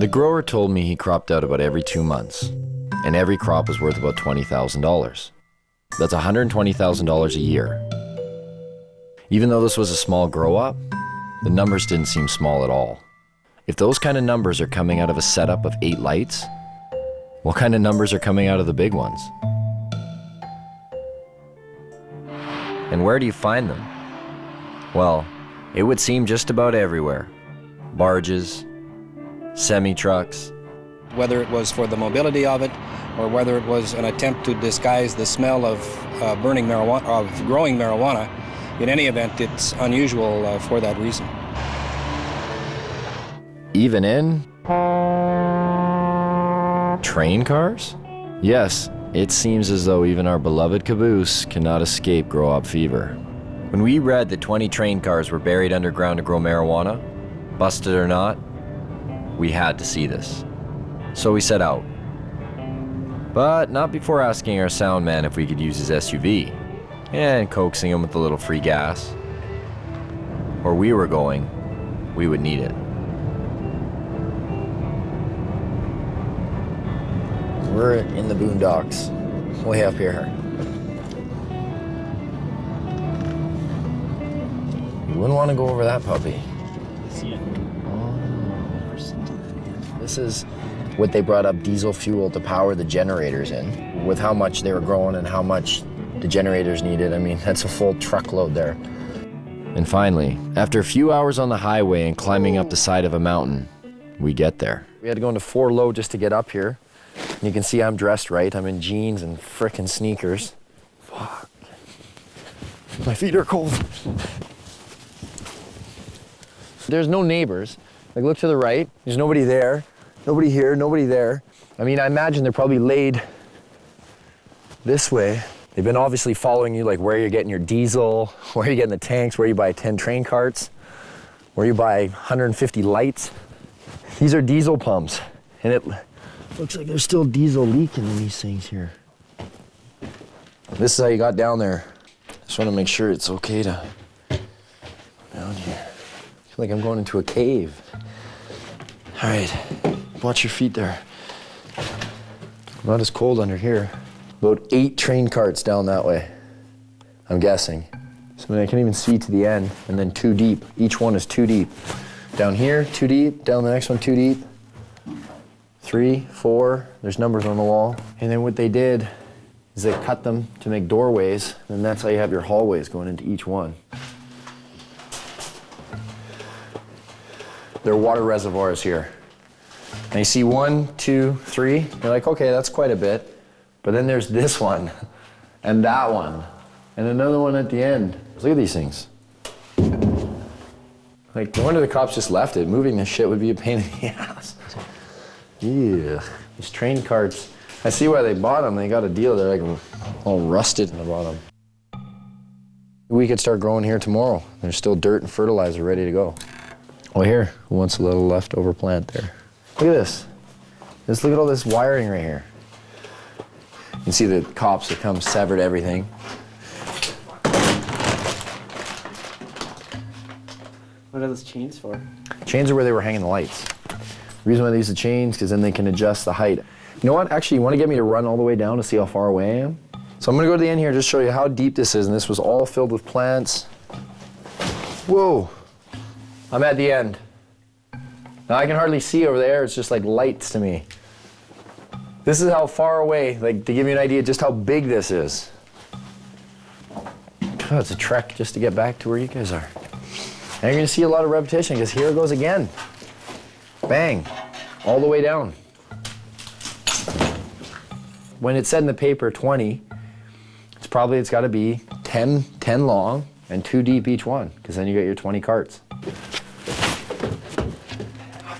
The grower told me he cropped out about every 2 months, and every crop was worth about $20,000. That's $120,000 a year. Even though this was a small grow-up, the numbers didn't seem small at all. If those kind of numbers are coming out of a setup of 8 lights, what kind of numbers are coming out of the big ones? And where do you find them? Well, it would seem just about everywhere. Barges, semi-trucks. Whether it was for the mobility of it, or whether it was an attempt to disguise the smell of burning marijuana, of growing marijuana, in any event, it's unusual for that reason. Even in train cars? Yes, it seems as though even our beloved caboose cannot escape grow-op fever. When we read that 20 train cars were buried underground to grow marijuana, busted or not, we had to see this. So we set out. But not before asking our sound man if we could use his SUV and coaxing him with a little free gas. Where we were going, we would need it. We're in the boondocks, way up here. You wouldn't want to go over that puppy. This is what they brought up diesel fuel to power the generators in. With how much they were growing and how much the generators needed, I mean, that's a full truckload there. And finally, after a few hours on the highway and climbing up the side of a mountain, we get there. We had to go into 4 low just to get up here. And you can see I'm dressed right. I'm in jeans and frickin' sneakers. Fuck. My feet are cold. There's no neighbors. Like, look to the right. There's nobody there. Nobody here, nobody there. I mean, I imagine they're probably laid this way. They've been obviously following you, like where you're getting your diesel, where you're getting the tanks, where you buy 10 train carts, where you buy 150 lights. These are diesel pumps, and it looks like there's still diesel leaking in these things here. This is how you got down there. Just want to make sure it's okay to down here. I feel like I'm going into a cave. All right, watch your feet there. Not as cold under here. About 8 train carts down that way, I'm guessing. So I can even see to the end, and then 2 deep. Each one is 2 deep. Down here, 2 deep. Down the next one, 2 deep. 3, 4, there's numbers on the wall. And then what they did is they cut them to make doorways, and that's how you have your hallways going into each one. There are water reservoirs here. And you see 1, 2, 3, you're like, okay, that's quite a bit. But then there's this one, and that one, and another one at the end. Look at these things. Like, no wonder the cops just left it. Moving this shit would be a pain in the ass. Yeah, these train carts. I see why they bought them. They got a deal. They're like all rusted in the bottom. We could start growing here tomorrow. There's still dirt and fertilizer ready to go. Oh, here, who wants a little leftover plant there? Look at this. Just look at all this wiring right here. You can see the cops that come severed everything. What are those chains for? Chains are where they were hanging the lights. The reason why they use the chains, because then they can adjust the height. You know what? Actually, you want to get me to run all the way down to see how far away I am? So I'm going to go to the end here, just show you how deep this is. And this was all filled with plants. Whoa. I'm at the end. Now I can hardly see over there, it's just like lights to me. This is how far away, like to give you an idea just how big this is. God, it's a trek just to get back to where you guys are. And you're gonna see a lot of repetition because here it goes again. Bang, all the way down. When it said in the paper 20, it's gotta be 10 long and 2 deep each one, because then you get your 20 carts.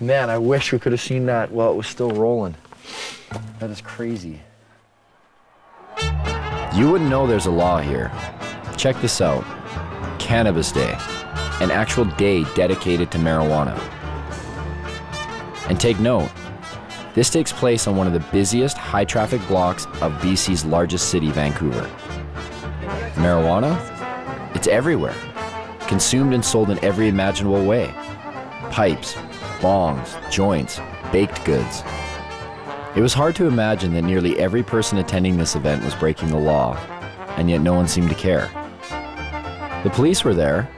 Man, I wish we could have seen that while it was still rolling. That is crazy. You wouldn't know there's a law here. Check this out. Cannabis Day, an actual day dedicated to marijuana. And take note, this takes place on one of the busiest high-traffic blocks of BC's largest city, Vancouver. Marijuana? It's everywhere. Consumed and sold in every imaginable way. Pipes, bongs, joints, baked goods. It was hard to imagine that nearly every person attending this event was breaking the law, and yet no one seemed to care. The police were there,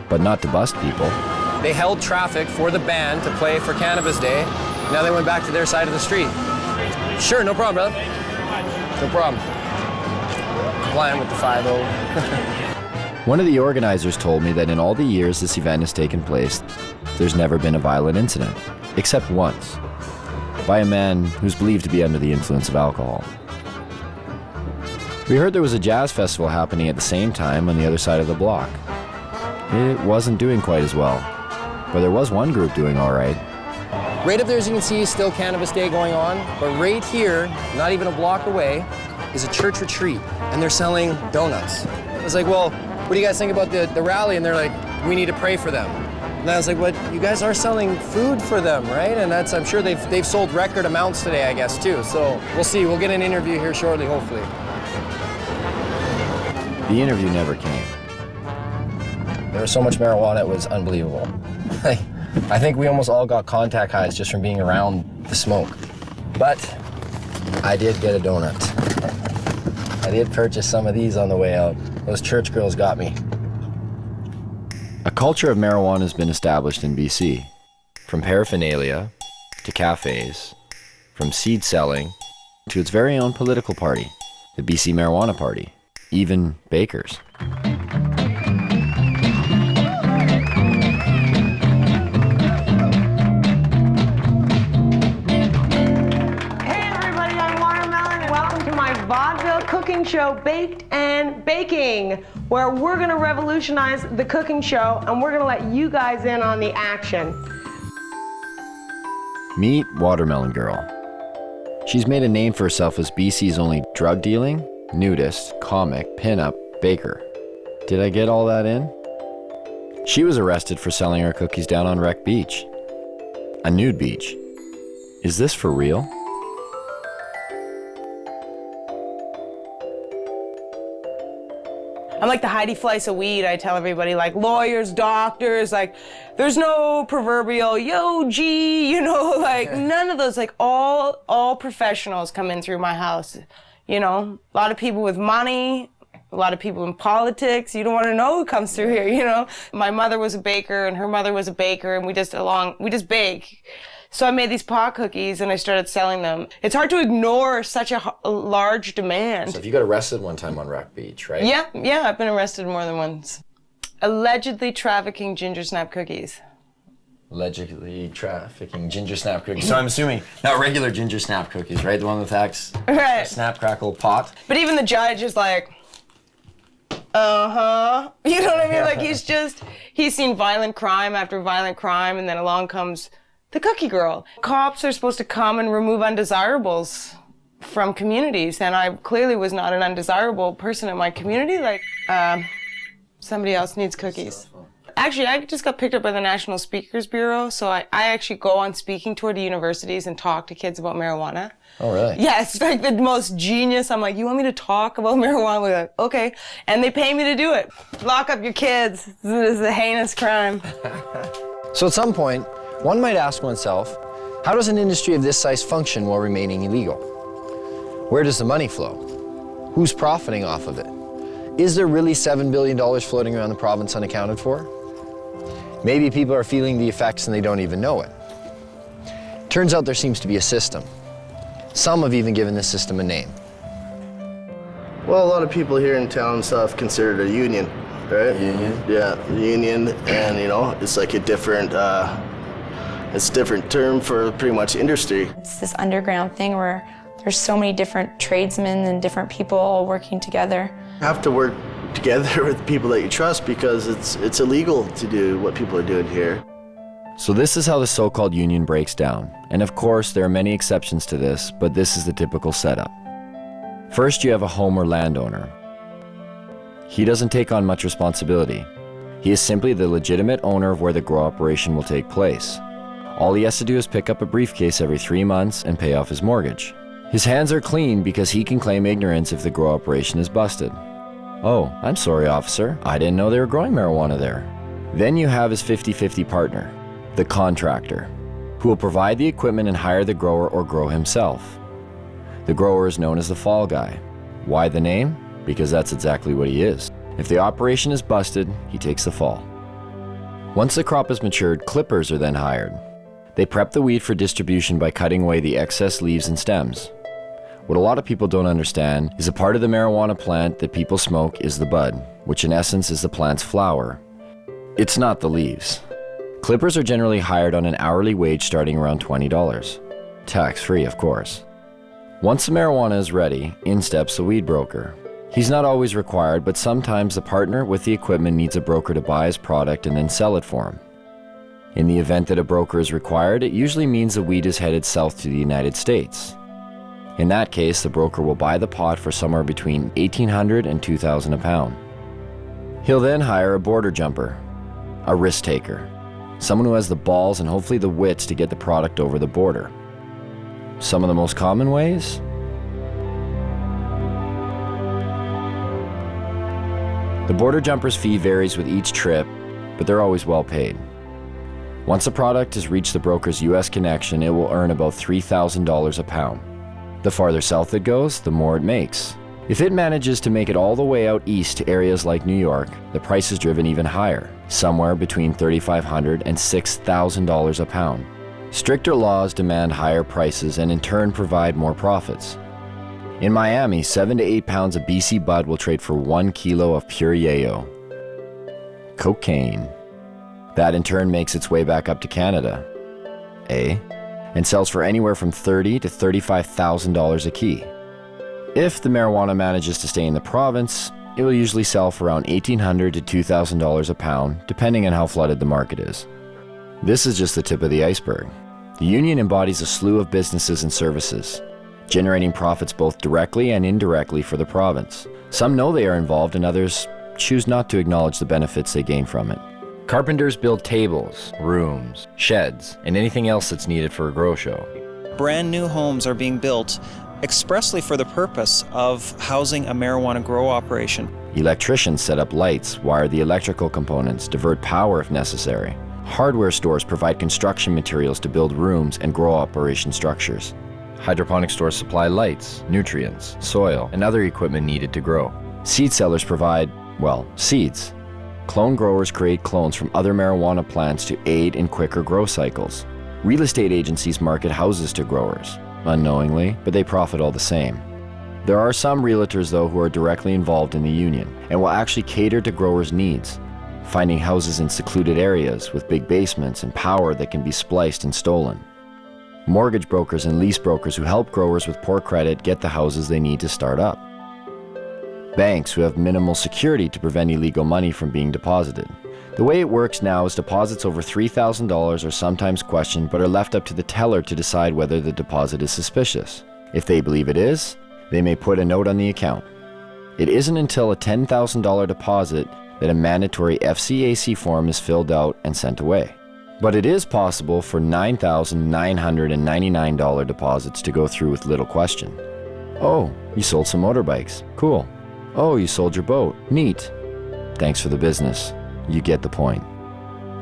but not to bust people. They held traffic for the band to play for Cannabis Day. Now they went back to their side of the street. Sure, no problem, brother. No problem. Complying with the 5-0. One of the organizers told me that in all the years this event has taken place, there's never been a violent incident, except once, by a man who's believed to be under the influence of alcohol. We heard there was a jazz festival happening at the same time on the other side of the block. It wasn't doing quite as well, but there was one group doing all right. Right up there, as you can see, is still Cannabis Day going on, but right here, not even a block away, is a church retreat, and they're selling donuts. I was like, well, what do you guys think about the rally? And they're like, we need to pray for them. And I was like, what? You guys are selling food for them, right? And that's, I'm sure they've sold record amounts today, I guess, too. So we'll see. We'll get an interview here shortly, hopefully. The interview never came. There was so much marijuana, it was unbelievable. I think we almost all got contact highs just from being around the smoke. But I did get a donut. I did purchase some of these on the way out. Those church girls got me. A culture of marijuana has been established in BC, from paraphernalia to cafes, from seed selling to its very own political party, the BC Marijuana Party, even bakers. Vaudeville cooking show, Baked and Baking, where we're gonna revolutionize the cooking show and we're gonna let you guys in on the action. Meet Watermelon Girl. She's made a name for herself as BC's only drug dealing, nudist, comic, pinup, baker. Did I get all that in? She was arrested for selling her cookies down on Wreck Beach. A nude beach. Is this for real? I'm like the Heidi Fleiss of weed. I tell everybody, like lawyers, doctors, like there's no proverbial yo G, you know, like none of those. Like all professionals come in through my house. You know, a lot of people with money, a lot of people in politics. You don't want to know who comes through here. You know, my mother was a baker and her mother was a baker, and we just bake. So I made these pot cookies and I started selling them. It's hard to ignore such a large demand. So if you got arrested one time on Wreck Beach, right? Yeah, I've been arrested more than once. Allegedly trafficking ginger snap cookies. Allegedly trafficking ginger snap cookies. So I'm assuming not regular ginger snap cookies, right? The one with right. Snap crackle pot. But even the judge is like, uh-huh. You know what I mean? Like he's seen violent crime after violent crime, and then along comes the cookie girl. Cops are supposed to come and remove undesirables from communities, and I clearly was not an undesirable person in my community. Like, somebody else needs cookies. Actually, I just got picked up by the National Speakers Bureau, so I actually go on speaking tour to universities and talk to kids about marijuana. Oh, really? Yeah, it's like the most genius. I'm like, you want me to talk about marijuana? We're like, okay. And they pay me to do it. Lock up your kids. This is a heinous crime. So at some point, one might ask oneself, how does an industry of this size function while remaining illegal? Where does the money flow? Who's profiting off of it? Is there really $7 billion floating around the province unaccounted for? Maybe people are feeling the effects and they don't even know it. Turns out there seems to be a system. Some have even given this system a name. Well, a lot of people here in town and stuff consider it a union, right? Union? Yeah, the union, and you know, it's like a different, it's a different term for pretty much industry. It's this underground thing where there's so many different tradesmen and different people all working together. You have to work together with people that you trust because it's illegal to do what people are doing here. So this is how the so-called union breaks down. And of course, there are many exceptions to this, but this is the typical setup. First, you have a home or landowner. He doesn't take on much responsibility. He is simply the legitimate owner of where the grow operation will take place. All he has to do is pick up a briefcase every 3 months and pay off his mortgage. His hands are clean because he can claim ignorance if the grow operation is busted. Oh, I'm sorry, officer. I didn't know they were growing marijuana there. Then you have his 50-50 partner, the contractor, who will provide the equipment and hire the grower or grow himself. The grower is known as the fall guy. Why the name? Because that's exactly what he is. If the operation is busted, he takes the fall. Once the crop is matured, clippers are then hired. They prep the weed for distribution by cutting away the excess leaves and stems. What a lot of people don't understand is a part of the marijuana plant that people smoke is the bud, which in essence is the plant's flower. It's not the leaves. Clippers are generally hired on an hourly wage starting around $20. Tax-free, of course. Once the marijuana is ready, in steps the weed broker. He's not always required, but sometimes the partner with the equipment needs a broker to buy his product and then sell it for him. In the event that a broker is required, it usually means the weed is headed south to the United States. In that case, the broker will buy the pot for somewhere between $1,800 and $2,000 a pound. He'll then hire a border jumper, a risk taker, someone who has the balls and hopefully the wits to get the product over the border. Some of the most common ways? The border jumper's fee varies with each trip, but they're always well paid. Once the product has reached the broker's US connection, it will earn about $3,000 a pound. The farther south it goes, the more it makes. If it manages to make it all the way out east to areas like New York, the price is driven even higher, somewhere between $3,500 and $6,000 a pound. Stricter laws demand higher prices and in turn provide more profits. In Miami, 7 to 8 pounds of BC bud will trade for 1 kilo of pure yayo. Cocaine. That in turn makes its way back up to Canada. And sells for anywhere from $30,000 to $35,000 a key. If the marijuana manages to stay in the province, it will usually sell for around $1,800 to $2,000 a pound, depending on how flooded the market is. This is just the tip of the iceberg. The union embodies a slew of businesses and services, generating profits both directly and indirectly for the province. Some know they are involved and others choose not to acknowledge the benefits they gain from it. Carpenters build tables, rooms, sheds, and anything else that's needed for a grow show. Brand new homes are being built expressly for the purpose of housing a marijuana grow operation. Electricians set up lights, wire the electrical components, divert power if necessary. Hardware stores provide construction materials to build rooms and grow operation structures. Hydroponic stores supply lights, nutrients, soil, and other equipment needed to grow. Seed sellers provide, well, seeds. Clone growers create clones from other marijuana plants to aid in quicker grow cycles. Real estate agencies market houses to growers, unknowingly, but they profit all the same. There are some realtors, though, who are directly involved in the union and will actually cater to growers' needs, finding houses in secluded areas with big basements and power that can be spliced and stolen. Mortgage brokers and lease brokers who help growers with poor credit get the houses they need to start up. Banks who have minimal security to prevent illegal money from being deposited. The way it works now is deposits over $3,000 are sometimes questioned but are left up to the teller to decide whether the deposit is suspicious. If they believe it is, they may put a note on the account. It isn't until a $10,000 deposit that a mandatory FCAC form is filled out and sent away. But it is possible for $9,999 deposits to go through with little question. Oh, you sold some motorbikes. Cool. Oh, you sold your boat. Neat. Thanks for the business. You get the point.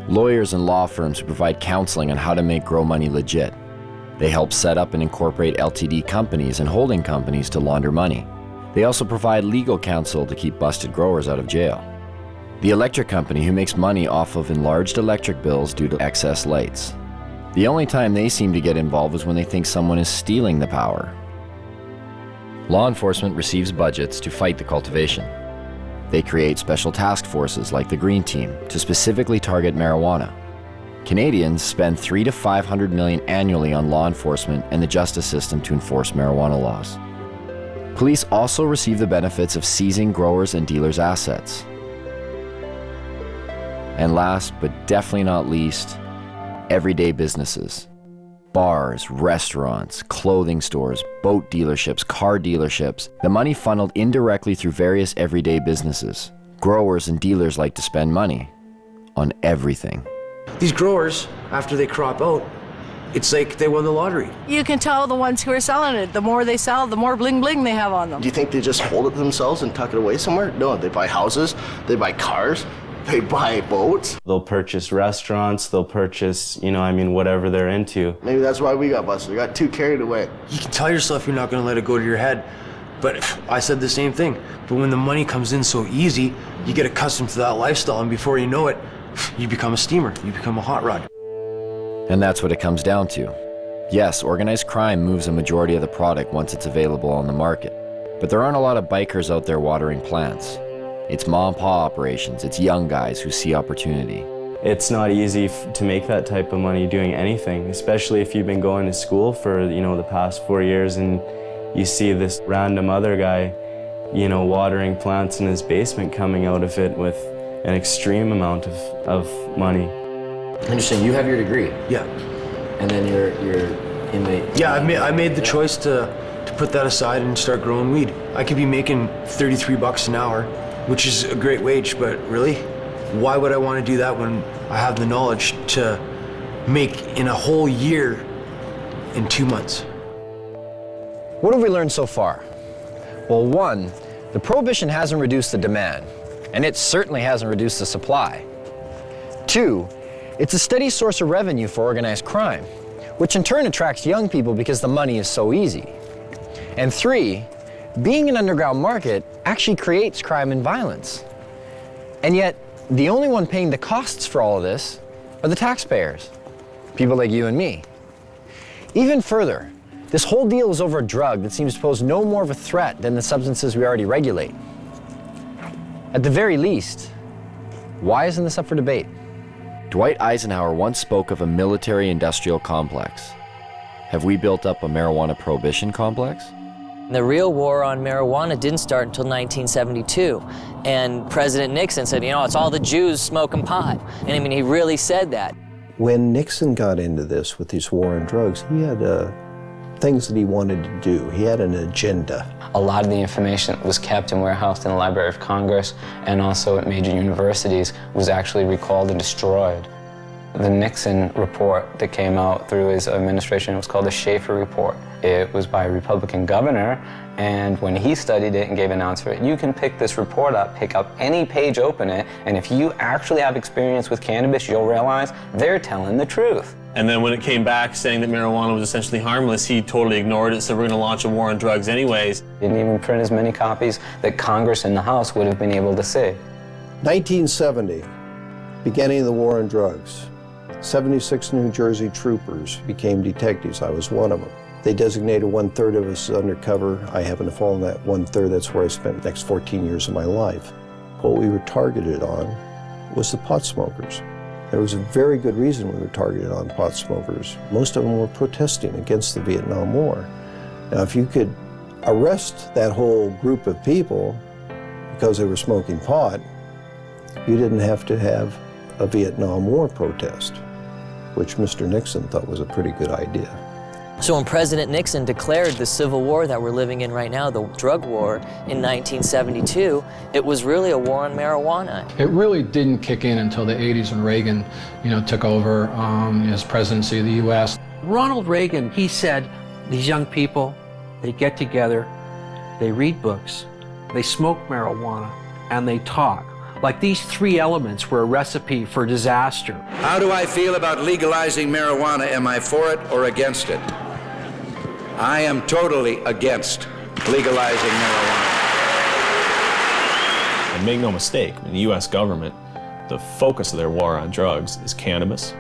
Lawyers and law firms who provide counseling on how to make grow money legit. They help set up and incorporate LTD companies and holding companies to launder money. They also provide legal counsel to keep busted growers out of jail. the electric company who makes money off of enlarged electric bills due to excess lights. The only time they seem to get involved is when they think someone is stealing the power. Law enforcement receives budgets to fight the cultivation. They create special task forces like the Green Team to specifically target marijuana. Canadians spend $300 to $500 million annually on law enforcement and the justice system to enforce marijuana laws. Police also receive the benefits of seizing growers' and dealers' assets. And last, but definitely not least, everyday businesses. Bars, restaurants, clothing stores, boat dealerships, car dealerships. The money funneled indirectly through various everyday businesses. Growers and dealers like to spend money on everything. These growers, after they crop out, it's like they won the lottery. You can tell the ones who are selling it. The more they sell, the more bling bling they have on them. Do you think they just hold it themselves and tuck it away somewhere? No, they buy houses, they buy cars, they buy boats. They'll purchase restaurants, they'll purchase, whatever they're into. Maybe that's why we got busted. We got too carried away. You can tell yourself you're not going to let it go to your head, but I said the same thing. But when the money comes in so easy, you get accustomed to that lifestyle, and before you know it, you become a steamer, you become a hot rod. And that's what it comes down to. Yes, organized crime moves a majority of the product once it's available on the market. But there aren't a lot of bikers out there watering plants. It's mom and pop operations, it's young guys who see opportunity. It's not easy to make that type of money doing anything, especially if you've been going to school for, the past 4 years and you see this random other guy, watering plants in his basement coming out of it with an extreme amount of money. Interesting, you have your degree. Yeah. And then you're in the... Yeah, I made the choice to put that aside and start growing weed. I could be making $33 an hour, which is a great wage, but really, why would I want to do that when I have the knowledge to make in a whole year in 2 months? What have we learned so far? Well, one, the prohibition hasn't reduced the demand, and it certainly hasn't reduced the supply. Two, it's a steady source of revenue for organized crime, which in turn attracts young people because the money is so easy. And three, being an underground market actually creates crime and violence. And yet, the only one paying the costs for all of this are the taxpayers, people like you and me. Even further, this whole deal is over a drug that seems to pose no more of a threat than the substances we already regulate. At the very least, why isn't this up for debate? Dwight Eisenhower once spoke of a military-industrial complex. Have we built up a marijuana prohibition complex? The real war on marijuana didn't start until 1972. And President Nixon said, it's all the Jews smoking pot. And he really said that. When Nixon got into this with his war on drugs, he had things that he wanted to do. He had an agenda. A lot of the information that was kept and warehoused in the Library of Congress and also at major universities was actually recalled and destroyed. The Nixon report that came out through his administration was called the Schaefer Report. It was by a Republican governor, and when he studied it and gave an answer, you can pick this report up, pick up any page, open it, and if you actually have experience with cannabis, you'll realize they're telling the truth. And then when it came back saying that marijuana was essentially harmless, he totally ignored it, so we're going to launch a war on drugs anyways. Didn't even print as many copies that Congress and the House would have been able to see. 1970, beginning of the war on drugs. 76 New Jersey troopers became detectives. I was one of them. They designated 1/3 of us as undercover. I happened to fall in that 1/3. That's where I spent the next 14 years of my life. What we were targeted on was the pot smokers. There was a very good reason we were targeted on pot smokers. Most of them were protesting against the Vietnam War. Now, if you could arrest that whole group of people because they were smoking pot, you didn't have to have a Vietnam War protest, which Mr. Nixon thought was a pretty good idea. So when President Nixon declared the civil war that we're living in right now, the drug war, in 1972, it was really a war on marijuana. It really didn't kick in until the 80s when Reagan, took over his presidency of the U.S. Ronald Reagan, he said, these young people, they get together, they read books, they smoke marijuana, and they talk. Like these three elements were a recipe for disaster. How do I feel about legalizing marijuana? Am I for it or against it? I am totally against legalizing marijuana. And make no mistake, the U.S. government, the focus of their war on drugs is cannabis.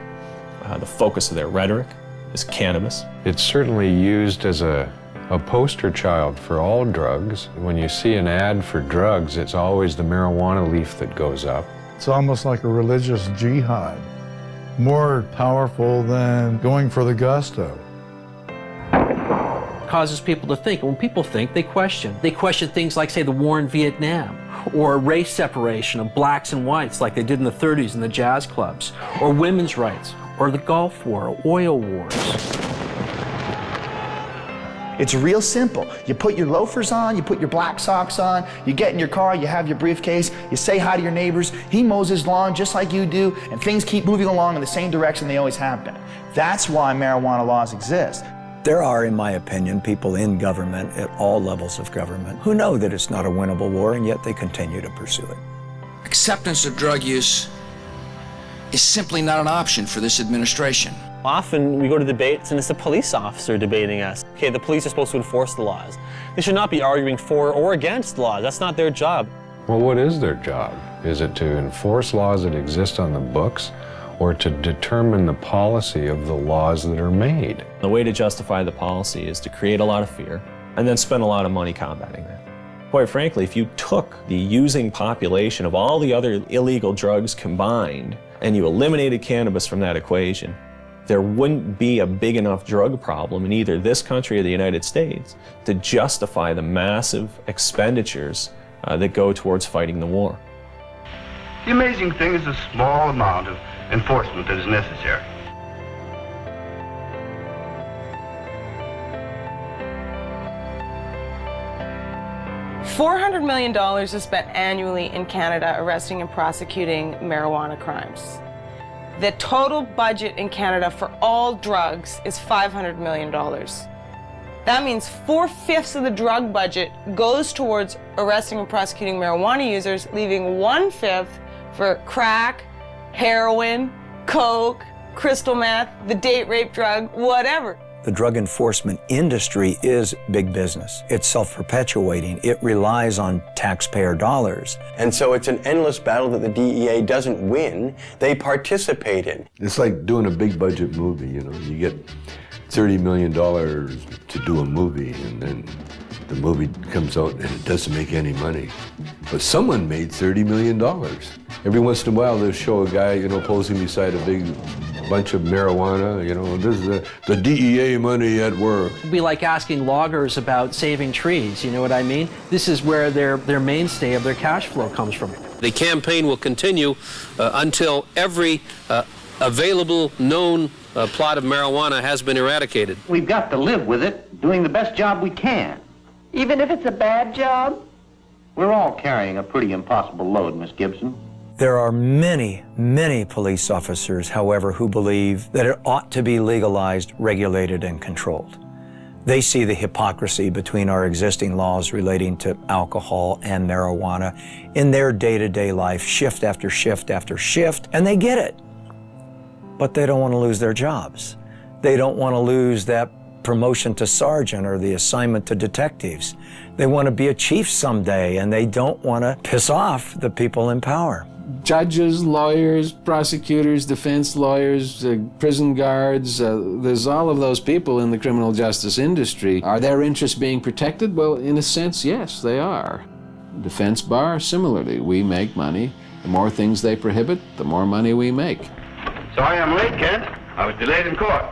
The focus of their rhetoric is cannabis. It's certainly used as a poster child for all drugs. When you see an ad for drugs, it's always the marijuana leaf that goes up. It's almost like a religious jihad, more powerful than going for the gusto. Causes people to think. When people think, they question. They question things like, say, the war in Vietnam, or race separation of blacks and whites like they did in the 30s in the jazz clubs, or women's rights, or the Gulf War, or oil wars. It's real simple. You put your loafers on, you put your black socks on, you get in your car, you have your briefcase, you say hi to your neighbors, he mows his lawn just like you do, and things keep moving along in the same direction they always have been. That's why marijuana laws exist. There are, in my opinion, people in government at all levels of government who know that it's not a winnable war, and yet they continue to pursue it. Acceptance of drug use is simply not an option for this administration. Often we go to debates and it's a police officer debating us. Okay, the police are supposed to enforce the laws. They should not be arguing for or against laws. That's not their job. Well, what is their job? Is it to enforce laws that exist on the books, or to determine the policy of the laws that are made? The way to justify the policy is to create a lot of fear and then spend a lot of money combating that. Quite frankly, if you took the using population of all the other illegal drugs combined and you eliminated cannabis from that equation, there wouldn't be a big enough drug problem in either this country or the United States to justify the massive expenditures that go towards fighting the war. The amazing thing is the small amount of enforcement that is necessary. $400 million is spent annually in Canada arresting and prosecuting marijuana crimes. The total budget in Canada for all drugs is $500 million. That means 4/5 of the drug budget goes towards arresting and prosecuting marijuana users, leaving 1/5 for crack, heroin, coke, crystal meth, the date rape drug, whatever. The drug enforcement industry is big business. It's self-perpetuating. It relies on taxpayer dollars. And so it's an endless battle that the DEA doesn't win, they participate in. It's like doing a big budget movie, you know. You get $30 million to do a movie, and then the movie comes out and it doesn't make any money. But someone made $30 million. Every once in a while they'll show a guy, you know, posing beside a big bunch of marijuana, you know, this is the DEA money at work. It'd be like asking loggers about saving trees, you know what I mean? This is where their mainstay of their cash flow comes from. The campaign will continue until every available known plot of marijuana has been eradicated. We've got to live with it, doing the best job we can. Even if it's a bad job? We're all carrying a pretty impossible load, Miss Gibson. There are many, many police officers, however, who believe that it ought to be legalized, regulated, and controlled. They see the hypocrisy between our existing laws relating to alcohol and marijuana in their day-to-day life, shift after shift after shift, and they get it. But they don't want to lose their jobs. They don't want to lose that promotion to sergeant or the assignment to detectives. They want to be a chief someday, and they don't want to piss off the people in power. Judges, lawyers, prosecutors, defense lawyers, prison guards, there's all of those people in the criminal justice industry. Are their interests being protected? Well, in a sense, yes, they are. Defense bar, similarly, we make money. The more things they prohibit, the more money we make. Sorry I'm late, Kent. I was delayed in court.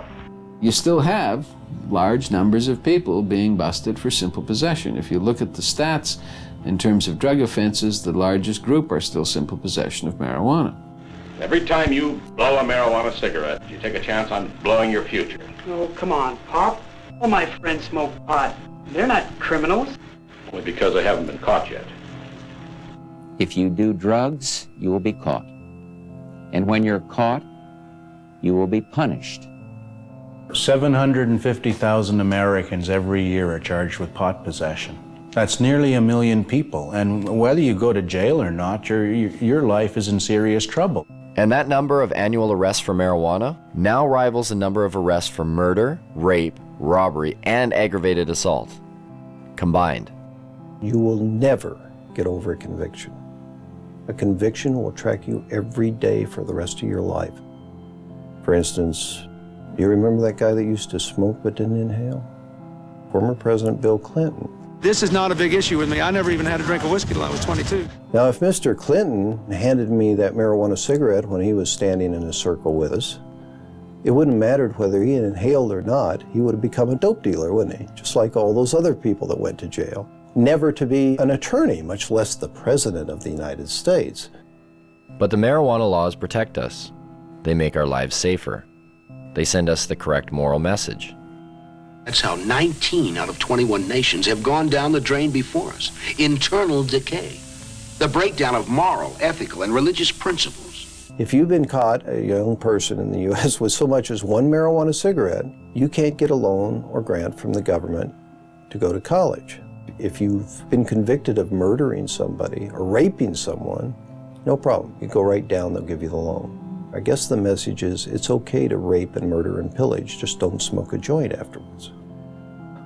You still have large numbers of people being busted for simple possession. If you look at the stats, in terms of drug offenses, the largest group are still simple possession of marijuana. Every time you blow a marijuana cigarette, you take a chance on blowing your future. Oh, come on, Pop. All my friends smoke pot. They're not criminals. Only because they haven't been caught yet. If you do drugs, you will be caught. And when you're caught, you will be punished. 750,000 Americans every year are charged with pot possession. That's nearly 1 million people, and whether you go to jail or not, your life is in serious trouble. And that number of annual arrests for marijuana now rivals the number of arrests for murder, rape, robbery, and aggravated assault combined. You will never get over a conviction. A conviction will track you every day for the rest of your life. For instance, do you remember that guy that used to smoke but didn't inhale? Former President Bill Clinton. This is not a big issue with me. I never even had a drink of whiskey till I was 22. Now, if Mr. Clinton handed me that marijuana cigarette when he was standing in a circle with us, it wouldn't have mattered whether he inhaled or not. He would have become a dope dealer, wouldn't he? Just like all those other people that went to jail. Never to be an attorney, much less the President of the United States. But the marijuana laws protect us. They make our lives safer. They send us the correct moral message. That's how 19 out of 21 nations have gone down the drain before us. Internal decay. The breakdown of moral, ethical, and religious principles. If you've been caught, a young person in the U.S., with so much as one marijuana cigarette, you can't get a loan or grant from the government to go to college. If you've been convicted of murdering somebody or raping someone, no problem. You go right down, they'll give you the loan. I guess the message is it's okay to rape and murder and pillage, just don't smoke a joint afterwards.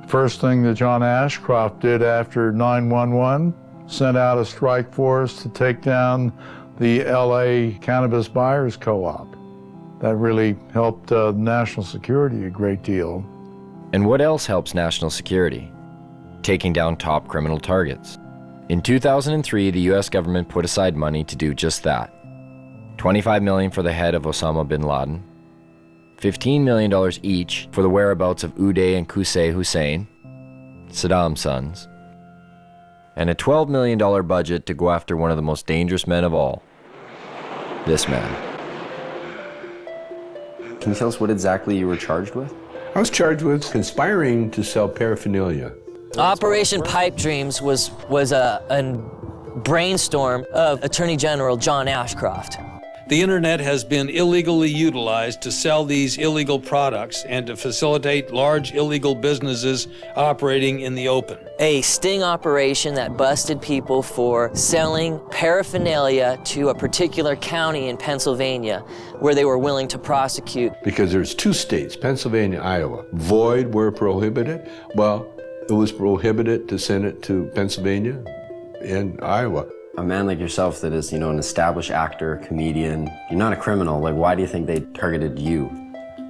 First thing that John Ashcroft did after 9/11, sent out a strike force to take down the LA Cannabis Buyers Co-op. That really helped national security a great deal. And what else helps national security? Taking down top criminal targets. In 2003, the US government put aside money to do just that. $25 million for the head of Osama bin Laden, $15 million each for the whereabouts of Uday and Qusay Hussein, Saddam's sons, and a $12 million budget to go after one of the most dangerous men of all, this man. Can you tell us what exactly you were charged with? I was charged with conspiring to sell paraphernalia. Operation Pipe Dreams was a brainstorm of Attorney General John Ashcroft. The internet has been illegally utilized to sell these illegal products and to facilitate large illegal businesses operating in the open. A sting operation that busted people for selling paraphernalia to a particular county in Pennsylvania where they were willing to prosecute. Because there's two states, Pennsylvania, Iowa. Void were prohibited. Well, it was prohibited to send it to Pennsylvania and Iowa. A man like yourself that is, an established actor, comedian, you're not a criminal. Like, why do you think they targeted you?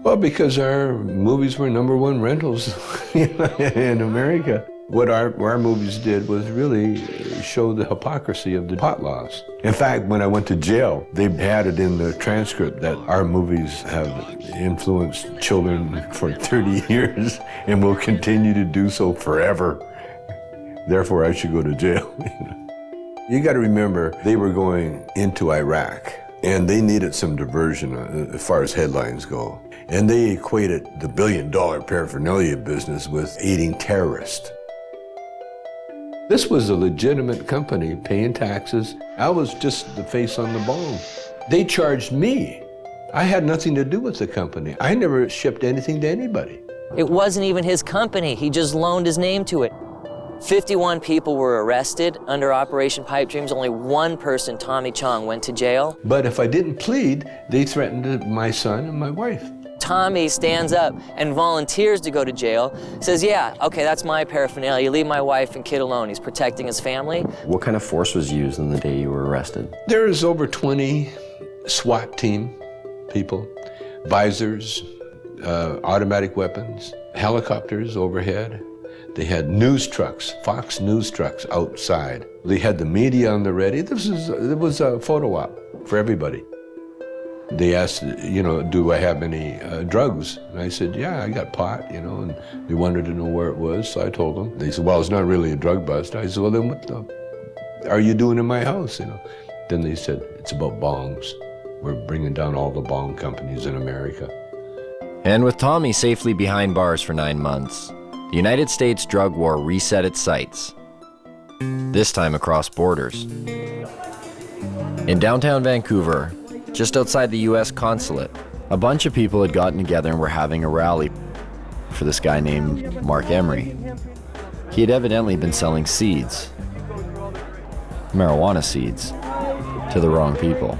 Well, because our movies were #1 rentals in America. What our movies did was really show the hypocrisy of the pot laws. In fact, when I went to jail, they had it in the transcript that our movies have influenced children for 30 years and will continue to do so forever. Therefore, I should go to jail. You got to remember, they were going into Iraq, and they needed some diversion as far as headlines go. And they equated the billion-dollar paraphernalia business with aiding terrorists. This was a legitimate company paying taxes. I was just the face on the bone. They charged me. I had nothing to do with the company. I never shipped anything to anybody. It wasn't even his company. He just loaned his name to it. 51 people were arrested under Operation Pipe Dreams. Only one person, Tommy Chong, went to jail. But if I didn't plead, they threatened my son and my wife. Tommy stands up and volunteers to go to jail, says, yeah, okay, that's my paraphernalia. You leave my wife and kid alone. He's protecting his family. What kind of force was used on the day you were arrested? There's over 20 SWAT team people, visors, automatic weapons, helicopters overhead. They had news trucks, Fox News trucks outside. They had the media on the ready. It was a photo op for everybody. They asked, do I have any drugs? And I said, yeah, I got pot, and they wanted to know where it was, so I told them. They said, well, it's not really a drug bust. I said, well, then what are you doing in my house, Then they said, it's about bongs. We're bringing down all the bong companies in America. And with Tommy safely behind bars for 9 months, the United States drug war reset its sights, this time across borders. In downtown Vancouver, just outside the US consulate, a bunch of people had gotten together and were having a rally for this guy named Mark Emery. He had evidently been selling seeds, marijuana seeds. to the wrong people.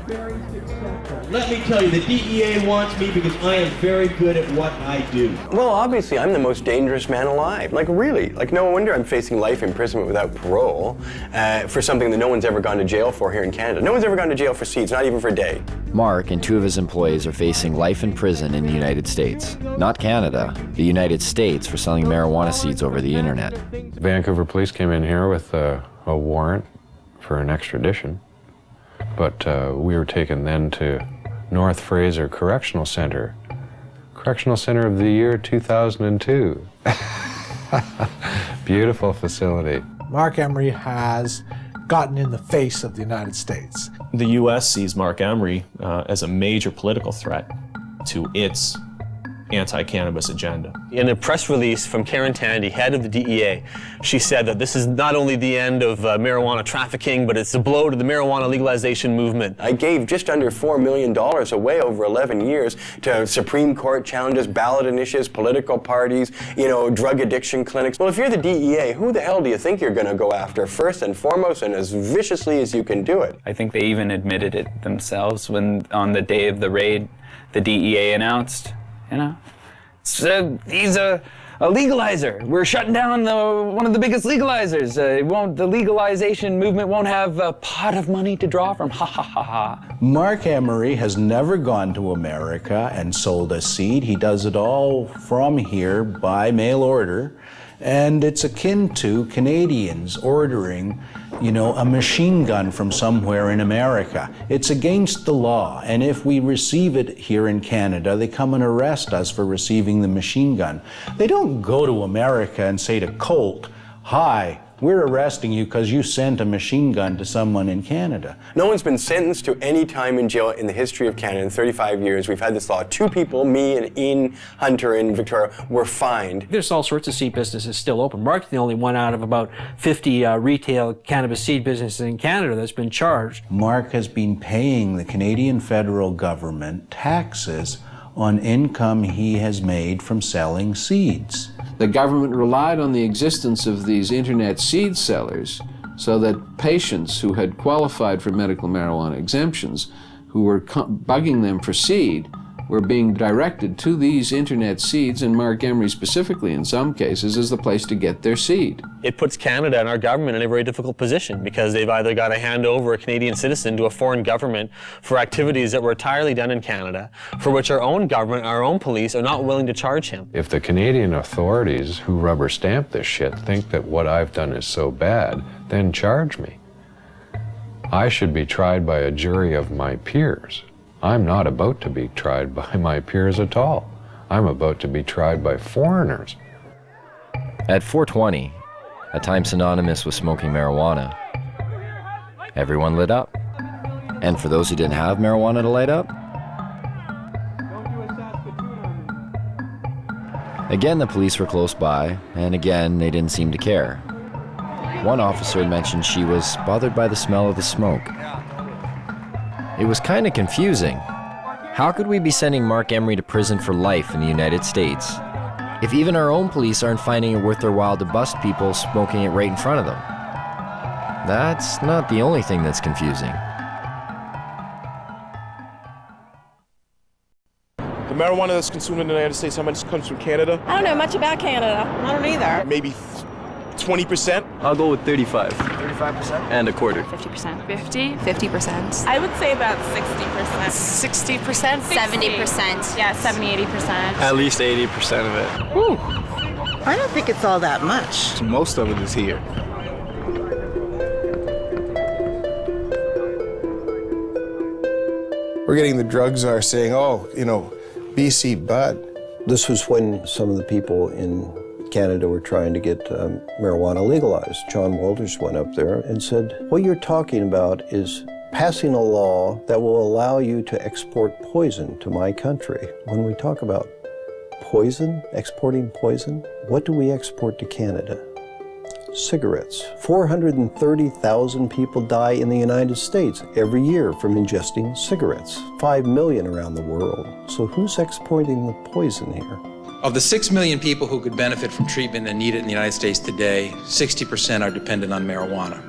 Let me tell you, the DEA wants me because I am very good at what I do. Well, obviously, I'm the most dangerous man alive. Like, really. Like, no wonder I'm facing life imprisonment without parole for something that no one's ever gone to jail for here in Canada. No one's ever gone to jail for seeds, not even for a day. Mark and 2 of his employees are facing life in prison in the United States. Not Canada, the United States, for selling marijuana seeds over the internet. Vancouver police came in here with a warrant for an extradition, but we were taken then to North Fraser Correctional Center. Correctional Center of the year 2002. Beautiful facility. Mark Emery has gotten in the face of the United States. The U.S. sees Mark Emery as a major political threat to its anti-cannabis agenda. In a press release from Karen Tandy, head of the DEA, she said that this is not only the end of marijuana trafficking, but it's a blow to the marijuana legalization movement. I gave just under $4 million away over 11 years to Supreme Court challenges, ballot initiatives, political parties, drug addiction clinics. Well, if you're the DEA, who the hell do you think you're going to go after first and foremost and as viciously as you can do it? I think they even admitted it themselves when on the day of the raid, the DEA announced, so he's a legalizer. We're shutting down one of the biggest legalizers. The legalization movement won't have a pot of money to draw from. Ha ha ha ha. Mark Emery has never gone to America and sold a seed. He does it all from here by mail order. And it's akin to Canadians ordering, a machine gun from somewhere in America. It's against the law, and if we receive it here in Canada, they come and arrest us for receiving the machine gun. They don't go to America and say to Colt, "Hi, we're arresting you because you sent a machine gun to someone in Canada." No one's been sentenced to any time in jail in the history of Canada in 35 years. We've had this law. 2 people, me and Ian Hunter in Victoria, were fined. There's all sorts of seed businesses still open. Mark's the only one out of about 50 retail cannabis seed businesses in Canada that's been charged. Mark has been paying the Canadian federal government taxes on income he has made from selling seeds. The government relied on the existence of these internet seed sellers so that patients who had qualified for medical marijuana exemptions, who were bugging them for seed, were being directed to these internet seeds, and Mark Emery specifically in some cases is the place to get their seed. It puts Canada and our government in a very difficult position because they've either got to hand over a Canadian citizen to a foreign government for activities that were entirely done in Canada, for which our own government, our own police are not willing to charge him. If the Canadian authorities who rubber stamp this shit think that what I've done is so bad, then charge me. I should be tried by a jury of my peers. I'm not about to be tried by my peers at all. I'm about to be tried by foreigners. At 420, a time synonymous with smoking marijuana, everyone lit up. And for those who didn't have marijuana to light up, again the police were close by, and again they didn't seem to care. One officer mentioned she was bothered by the smell of the smoke. It was kind of confusing. How could we be sending Mark Emery to prison for life in the United States if even our own police aren't finding it worth their while to bust people smoking it right in front of them? That's not the only thing that's confusing. The marijuana that's consumed in the United States, how much comes from Canada? I don't know much about Canada. I don't either. Maybe 20%? I'll go with 35. 35%? And a quarter. 50%. 50%. I would say about 60%. 60%? 70%. Yeah, 70-80%. At least 80% of it. Whew. I don't think it's all that much. Most of it is here. We're getting the drug czar saying, BC bud. This was when some of the people in Canada were trying to get marijuana legalized. John Walters went up there and said, what you're talking about is passing a law that will allow you to export poison to my country. When we talk about poison, exporting poison, what do we export to Canada? Cigarettes. 430,000 people die in the United States every year from ingesting cigarettes. 5 million around the world. So who's exporting the poison here? Of the 6 million people who could benefit from treatment and need it in the United States today, 60% are dependent on marijuana.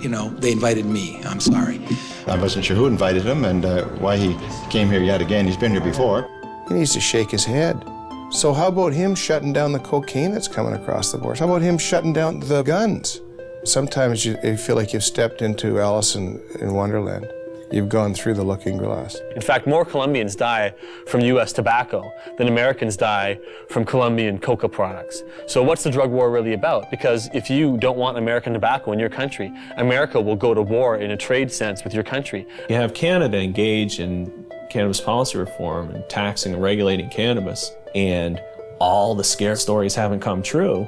You know, they invited me. I'm sorry. I wasn't sure who invited him and why he came here yet again. He's been here before. He needs to shake his head. So how about him shutting down the cocaine that's coming across the border? How about him shutting down the guns? Sometimes you feel like you've stepped into Alice in Wonderland. You've gone through the looking glass. In fact, more Colombians die from U.S. tobacco than Americans die from Colombian coca products. So what's the drug war really about? Because if you don't want American tobacco in your country, America will go to war in a trade sense with your country. You have Canada engage in cannabis policy reform and taxing and regulating cannabis, and all the scare stories haven't come true.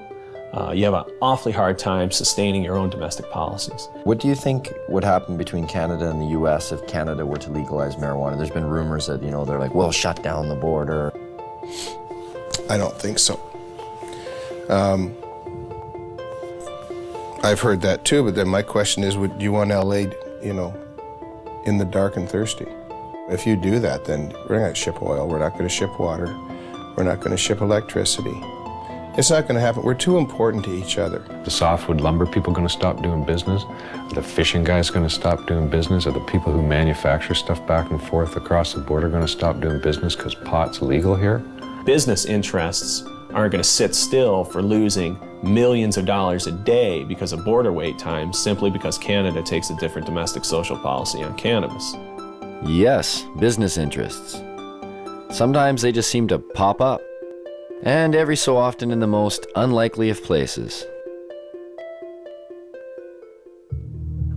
You have an awfully hard time sustaining your own domestic policies. What do you think would happen between Canada and the U.S. if Canada were to legalize marijuana? There's been rumors that, they're like, we'll shut down the border. I don't think so. I've heard that too, but then my question is, would you want LA, in the dark and thirsty? If you do that, then we're not going to ship oil, we're not going to ship water, we're not going to ship electricity. It's not going to happen. We're too important to each other. The softwood lumber people going to stop doing business? Are the fishing guys going to stop doing business? Are the people who manufacture stuff back and forth across the border going to stop doing business because pot's legal here? Business interests aren't going to sit still for losing millions of dollars a day because of border wait times simply because Canada takes a different domestic social policy on cannabis. Yes, business interests. Sometimes they just seem to pop up. And every so often in the most unlikely of places.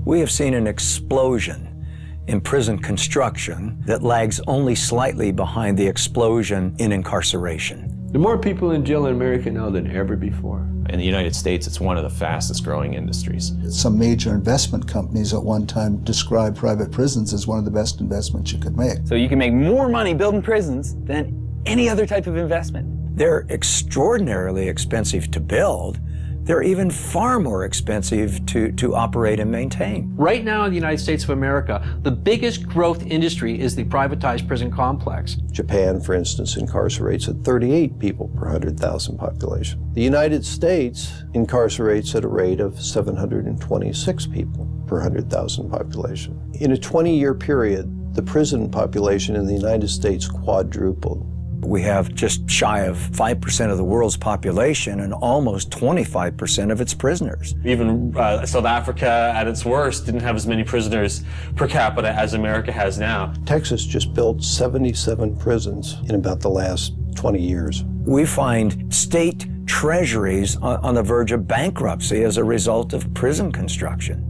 We have seen an explosion in prison construction that lags only slightly behind the explosion in incarceration. There are more people in jail in America now than ever before. In the United States, it's one of the fastest growing industries. Some major investment companies at one time described private prisons as one of the best investments you could make. So you can make more money building prisons than any other type of investment. They're extraordinarily expensive to build. They're even far more expensive to operate and maintain. Right now in the United States of America, the biggest growth industry is the privatized prison complex. Japan, for instance, incarcerates at 38 people per 100,000 population. The United States incarcerates at a rate of 726 people per 100,000 population. In a 20-year period, the prison population in the United States quadrupled. We have just shy of 5% of the world's population and almost 25% of its prisoners. Even South Africa, at its worst, didn't have as many prisoners per capita as America has now. Texas just built 77 prisons in about the last 20 years. We find state treasuries on the verge of bankruptcy as a result of prison construction.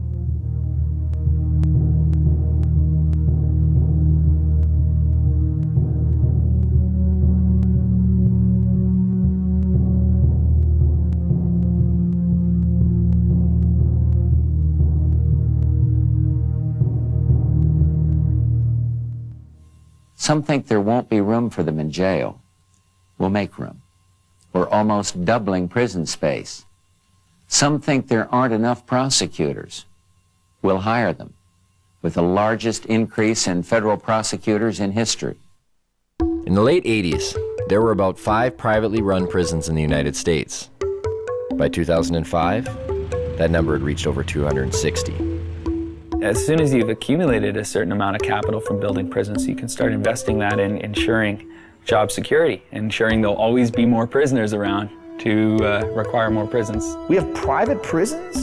Some think there won't be room for them in jail. We'll make room. We're almost doubling prison space. Some think there aren't enough prosecutors. We'll hire them, with the largest increase in federal prosecutors in history. In the late 80s, there were about 5 privately run prisons in the United States. By 2005, that number had reached over 260. As soon as you've accumulated a certain amount of capital from building prisons, you can start investing that in ensuring job security, ensuring there'll always be more prisoners around to require more prisons. We have private prisons?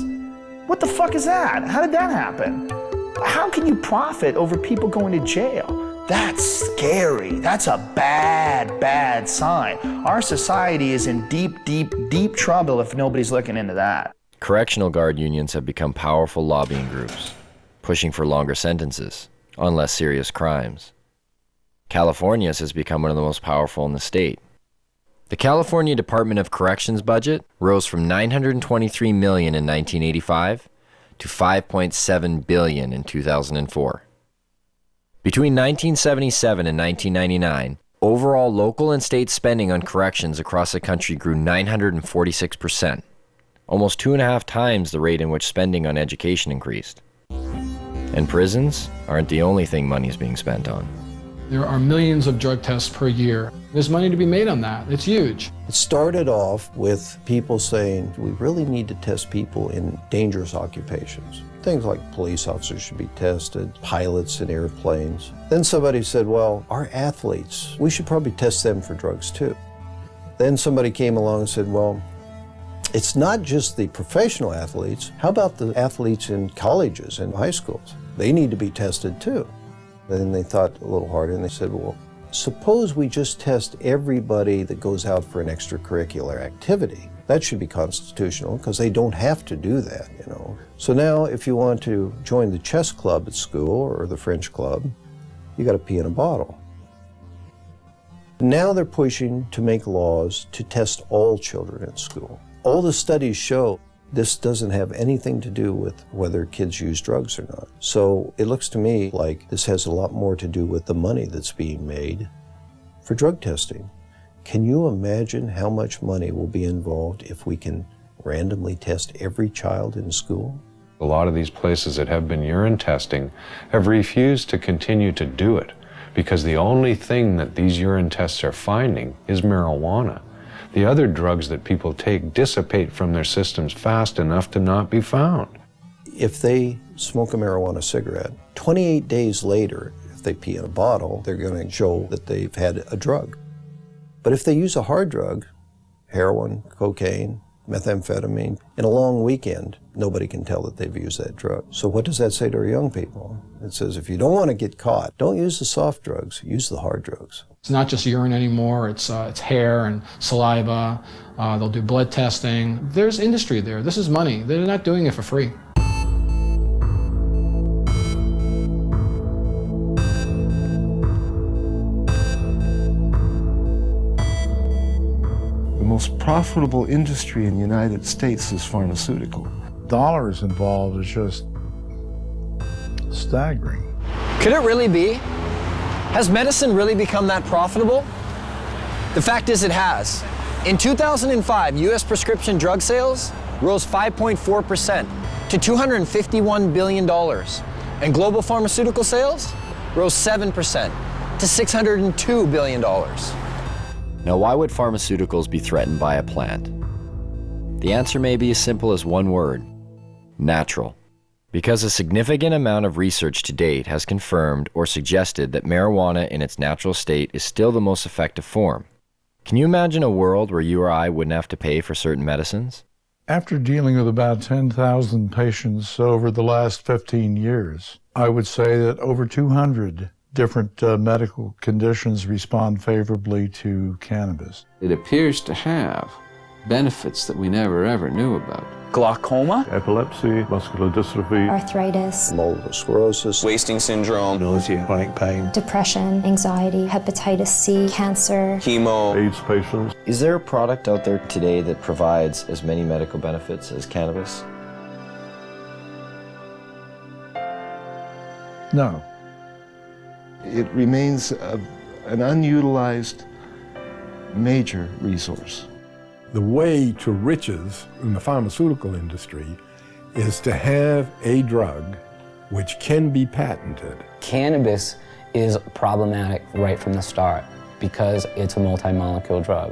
What the fuck is that? How did that happen? How can you profit over people going to jail? That's scary. That's a bad, bad sign. Our society is in deep, deep, deep trouble if nobody's looking into that. Correctional guard unions have become powerful lobbying groups, pushing for longer sentences on less serious crimes. California's has become one of the most powerful in the state. The California Department of Corrections budget rose from $923 million in 1985 to $5.7 billion in 2004. Between 1977 and 1999, overall local and state spending on corrections across the country grew 946%, almost 2.5 times the rate in which spending on education increased. And prisons aren't the only thing money's being spent on. There are millions of drug tests per year. There's money to be made on that. It's huge. It started off with people saying, we really need to test people in dangerous occupations. Things like police officers should be tested, pilots in airplanes. Then somebody said, well, our athletes, we should probably test them for drugs too. Then somebody came along and said, well, it's not just the professional athletes. How about the athletes in colleges and high schools? They need to be tested too. Then they thought a little harder and they said, well, suppose we just test everybody that goes out for an extracurricular activity. That should be constitutional because they don't have to do that, you know. So now if you want to join the chess club at school or the French club, you got to pee in a bottle. Now they're pushing to make laws to test all children in school. All the studies show this doesn't have anything to do with whether kids use drugs or not. So it looks to me like this has a lot more to do with the money that's being made for drug testing. Can you imagine how much money will be involved if we can randomly test every child in school? A lot of these places that have been urine testing have refused to continue to do it because the only thing that these urine tests are finding is marijuana. The other drugs that people take dissipate from their systems fast enough to not be found. If they smoke a marijuana cigarette, 28 days later, if they pee in a bottle, they're going to show that they've had a drug. But if they use a hard drug, heroin, cocaine, methamphetamine, in a long weekend, nobody can tell that they've used that drug. So what does that say to our young people? It says, if you don't want to get caught, don't use the soft drugs, use the hard drugs. It's not just urine anymore, it's hair and saliva. They'll do blood testing. There's industry there. This is money. They're not doing it for free. The most profitable industry in the United States is pharmaceutical. Dollars involved is just staggering. Could it really be? Has medicine really become that profitable? The fact is it has. In 2005, U.S. prescription drug sales rose 5.4% to $251 billion, and global pharmaceutical sales rose 7% to $602 billion. Now, why would pharmaceuticals be threatened by a plant? The answer may be as simple as one word: natural. Because a significant amount of research to date has confirmed or suggested that marijuana in its natural state is still the most effective form. Can you imagine a world where you or I wouldn't have to pay for certain medicines? After dealing with about 10,000 patients over the last 15 years, I would say that over 200 different medical conditions respond favorably to cannabis. It appears to have benefits that we never ever knew about. Glaucoma, epilepsy, muscular dystrophy, arthritis, multiple sclerosis, wasting syndrome, nausea, chronic pain, depression, anxiety, hepatitis C, cancer, chemo, AIDS patients. Is there a product out there today that provides as many medical benefits as cannabis? No. It remains an unutilized major resource. The way to riches in the pharmaceutical industry is to have a drug which can be patented. Cannabis is problematic right from the start because it's a multi-molecule drug.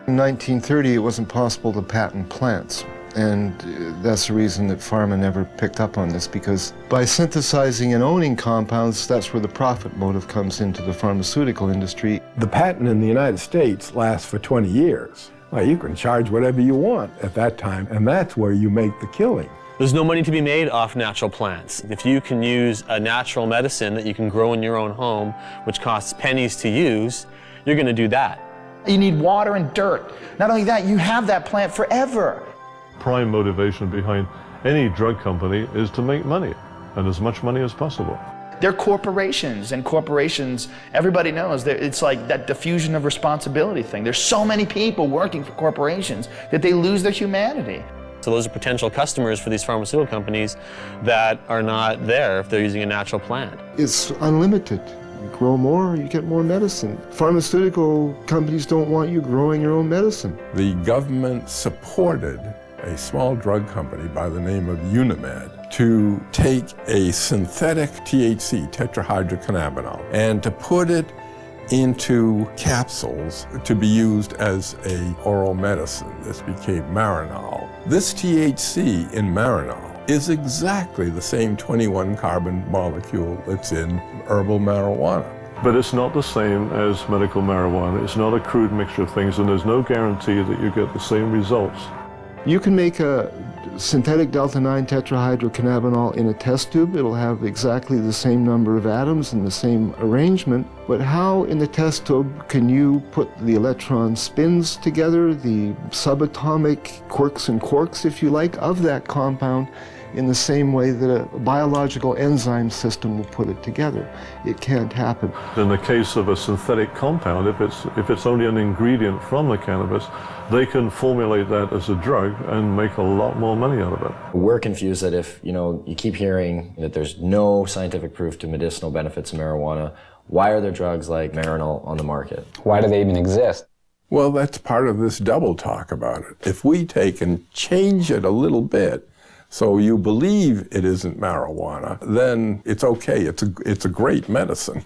In 1930, it wasn't possible to patent plants. And that's the reason that pharma never picked up on this, because by synthesizing and owning compounds, that's where the profit motive comes into the pharmaceutical industry. The patent in the United States lasts for 20 years. Well, you can charge whatever you want at that time, and that's where you make the killing. There's no money to be made off natural plants. If you can use a natural medicine that you can grow in your own home, which costs pennies to use, you're going to do that. You need water and dirt. Not only that, you have that plant forever. Prime motivation behind any drug company is to make money, and as much money as possible. They're corporations, and corporations, everybody knows that it's like that diffusion of responsibility thing. There's so many people working for corporations that they lose their humanity. So those are potential customers for these pharmaceutical companies that are not there if they're using a natural plant. It's unlimited. You grow more, you get more medicine. Pharmaceutical companies don't want you growing your own medicine. The government supported a small drug company by the name of Unimed to take a synthetic THC, tetrahydrocannabinol, and to put it into capsules to be used as an oral medicine. This became Marinol. This THC in Marinol is exactly the same 21 carbon molecule that's in herbal marijuana. But it's not the same as medical marijuana. It's not a crude mixture of things, and there's no guarantee that you get the same results. You can make a synthetic delta-9 tetrahydrocannabinol in a test tube. It'll have exactly the same number of atoms and the same arrangement. But how in the test tube can you put the electron spins together, the subatomic quirks and quarks, if you like, of that compound in the same way that a biological enzyme system will put it together? It can't happen. In the case of a synthetic compound, if it's only an ingredient from the cannabis, they can formulate that as a drug and make a lot more money out of it. We're confused that if, you keep hearing that there's no scientific proof to medicinal benefits of marijuana, why are there drugs like Marinol on the market? Why do they even exist? Well, that's part of this double talk about it. If we take and change it a little bit, so you believe it isn't marijuana, then it's okay. It's a great medicine.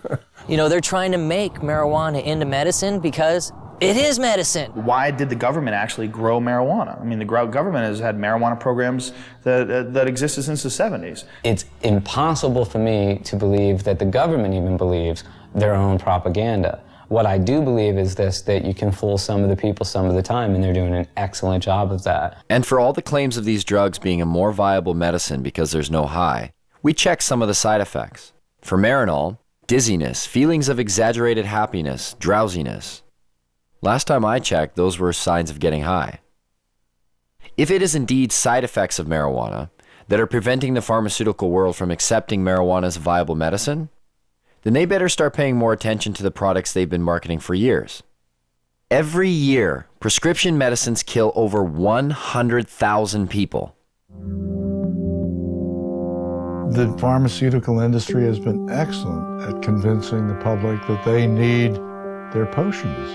They're trying to make marijuana into medicine because it is medicine. Why did the government actually grow marijuana? I mean, the government has had marijuana programs that existed since the 70s. It's impossible for me to believe that the government even believes their own propaganda. What I do believe is this, that you can fool some of the people some of the time, and they're doing an excellent job of that. And for all the claims of these drugs being a more viable medicine because there's no high, we check some of the side effects. For Marinol, dizziness, feelings of exaggerated happiness, drowsiness. Last time I checked, those were signs of getting high. If it is indeed side effects of marijuana that are preventing the pharmaceutical world from accepting marijuana as a viable medicine, then they better start paying more attention to the products they've been marketing for years. Every year, prescription medicines kill over 100,000 people. The pharmaceutical industry has been excellent at convincing the public that they need their potions.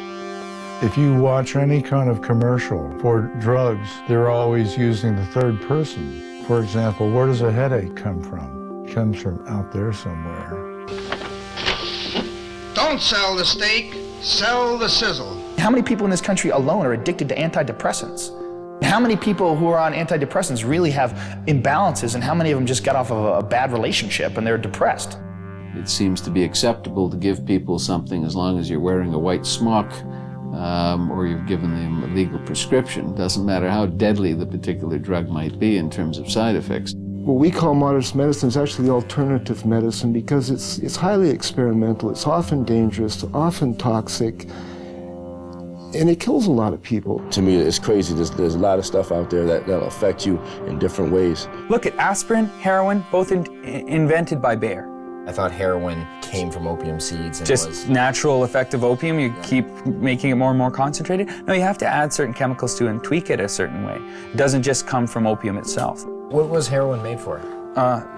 If you watch any kind of commercial for drugs, they're always using the third person. For example, where does a headache come from? It comes from out there somewhere. Don't sell the steak, sell the sizzle. How many people in this country alone are addicted to antidepressants? How many people who are on antidepressants really have imbalances, and how many of them just got off of a bad relationship and they're depressed? It seems to be acceptable to give people something as long as you're wearing a white smock or you've given them a legal prescription. Doesn't matter how deadly the particular drug might be in terms of side effects. What we call modern medicine is actually the alternative medicine because it's highly experimental, it's often dangerous, often toxic, and it kills a lot of people. To me, it's crazy. There's a lot of stuff out there that'll affect you in different ways. Look at aspirin, heroin, both invented by Bayer. I thought heroin came from opium seeds. And Just natural effect of opium, you keep making it more and more concentrated. No, you have to add certain chemicals to it and tweak it a certain way. It doesn't just come from opium itself. What was heroin made for?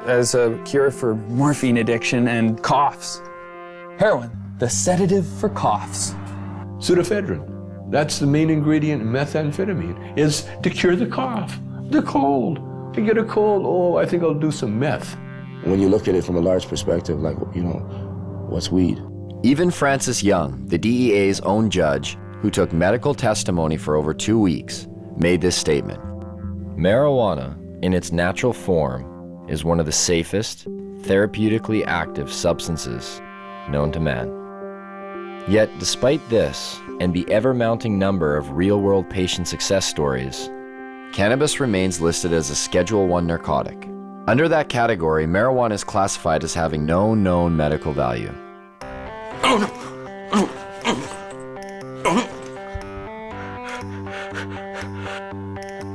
As a cure for morphine addiction and coughs. Heroin, the sedative for coughs. Pseudoephedrine. That's the main ingredient in methamphetamine, is to cure the cough, the cold. You get a cold, oh, I think I'll do some meth. When you look at it from a large perspective, like, what's weed? Even Francis Young, the DEA's own judge, who took medical testimony for over 2 weeks, made this statement. Marijuana, in its natural form, is one of the safest, therapeutically active substances known to man. Yet, despite this, and the ever-mounting number of real-world patient success stories, cannabis remains listed as a Schedule I narcotic. Under that category, marijuana is classified as having no known medical value.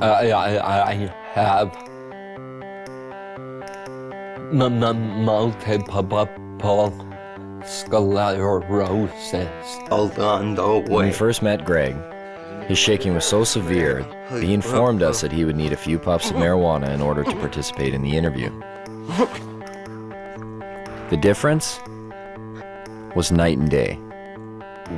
I have multiple sclerosis. Hold on, don't When we wait. first met Greg, his shaking was so severe that he informed us that he would need a few puffs of marijuana in order to participate in the interview. The difference was night and day.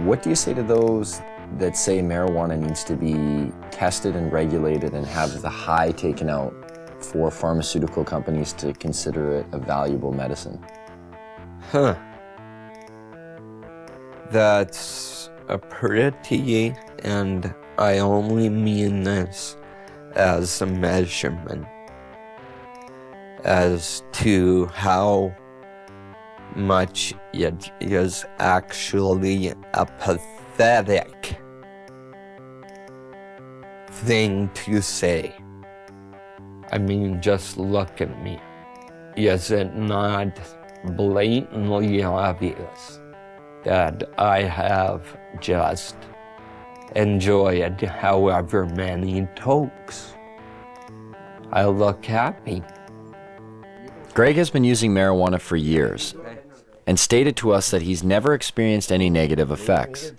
What do you say to those that say marijuana needs to be tested and regulated and have the high taken out for pharmaceutical companies to consider it a valuable medicine? Huh. That's a pretty, and I only mean this as a measurement, as to how much it is actually a pathetic thing to say. I mean, just look at me. Is it not blatantly obvious that I have just enjoyed however many tokes? I look happy. Greg has been using marijuana for years and stated to us that he's never experienced any negative effects.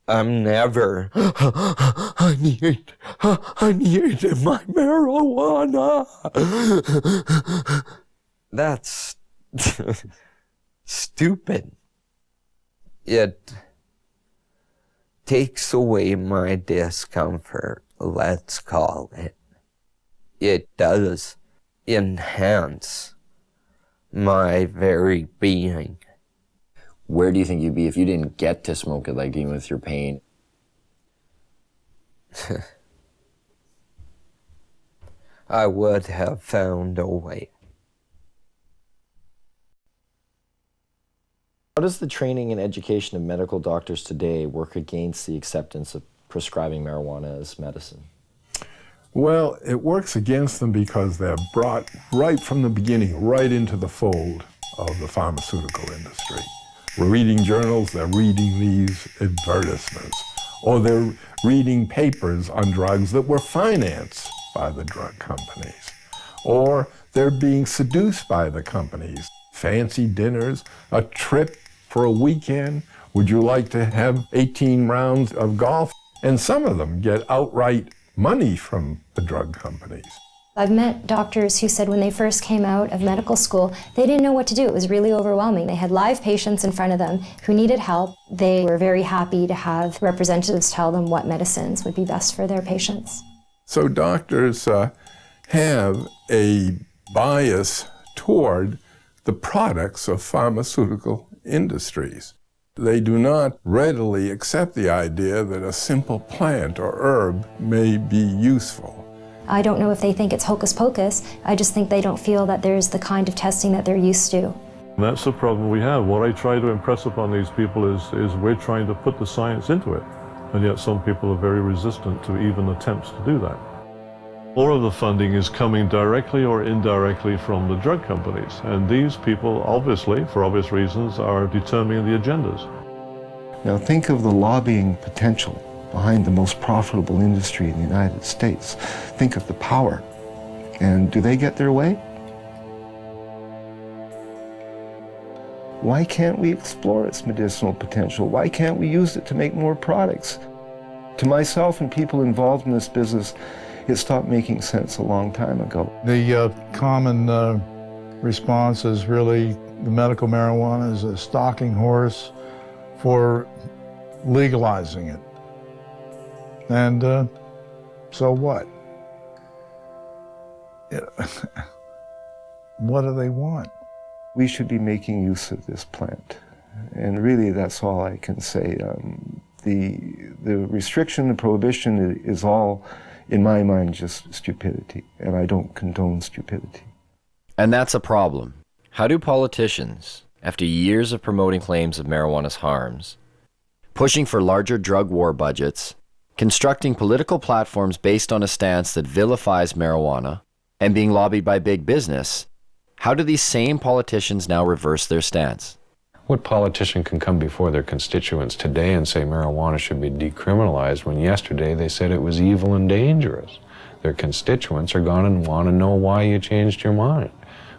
I'm never, I need my marijuana. That's stupid. It takes away my discomfort, let's call it. It does enhance my very being. Where do you think you'd be if you didn't get to smoke it, like dealing with your pain? I would have found a way. How does the training and education of medical doctors today work against the acceptance of prescribing marijuana as medicine? Well, it works against them because they're brought right from the beginning, right into the fold of the pharmaceutical industry. We're reading journals, they're reading these advertisements, or they're reading papers on drugs that were financed by the drug companies, or they're being seduced by the companies. Fancy dinners, a trip for a weekend. Would you like to have 18 rounds of golf? And some of them get outright money from the drug companies. I've met doctors who said when they first came out of medical school, they didn't know what to do. It was really overwhelming. They had live patients in front of them who needed help. They were very happy to have representatives tell them what medicines would be best for their patients. So doctors have a bias toward the products of pharmaceutical industries. They do not readily accept the idea that a simple plant or herb may be useful. I don't know if they think it's hocus pocus. I just think they don't feel that there's the kind of testing that they're used to. And that's the problem we have. What I try to impress upon these people is we're trying to put the science into it, and yet some people are very resistant to even attempts to do that. All of the funding is coming directly or indirectly from the drug companies, and these people obviously, for obvious reasons, are determining the agendas. Now think of the lobbying potential behind the most profitable industry in the United States. Think of the power. And do they get their way? Why can't we explore its medicinal potential? Why can't we use it to make more products? To myself and people involved in this business, it stopped making sense a long time ago. The common response is really the medical marijuana is a stalking horse for legalizing it. And so what? What do they want? We should be making use of this plant. And really, that's all I can say. The restriction, the prohibition is all, in my mind, just stupidity. And I don't condone stupidity. And that's a problem. How do politicians, after years of promoting claims of marijuana's harms, pushing for larger drug war budgets, constructing political platforms based on a stance that vilifies marijuana, and being lobbied by big business, how do these same politicians now reverse their stance? What politician can come before their constituents today and say marijuana should be decriminalized when yesterday they said it was evil and dangerous? Their constituents are going to want to know why you changed your mind.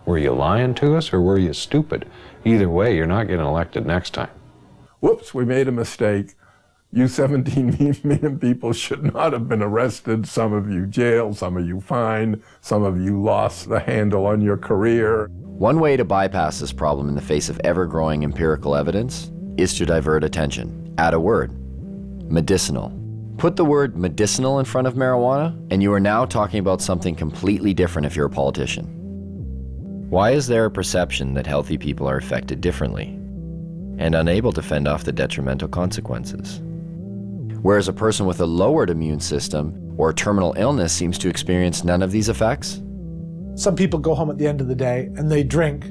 Were you lying to us or were you stupid? Either way, you're not getting elected next time. Whoops, we made a mistake. You 17 million people should not have been arrested. Some of you jailed, some of you fined, some of you lost the handle on your career. One way to bypass this problem in the face of ever-growing empirical evidence is to divert attention. Add a word: medicinal. Put the word medicinal in front of marijuana, and you are now talking about something completely different if you're a politician. Why is there a perception that healthy people are affected differently and unable to fend off the detrimental consequences, whereas a person with a lowered immune system or terminal illness seems to experience none of these effects? Some people go home at the end of the day and they drink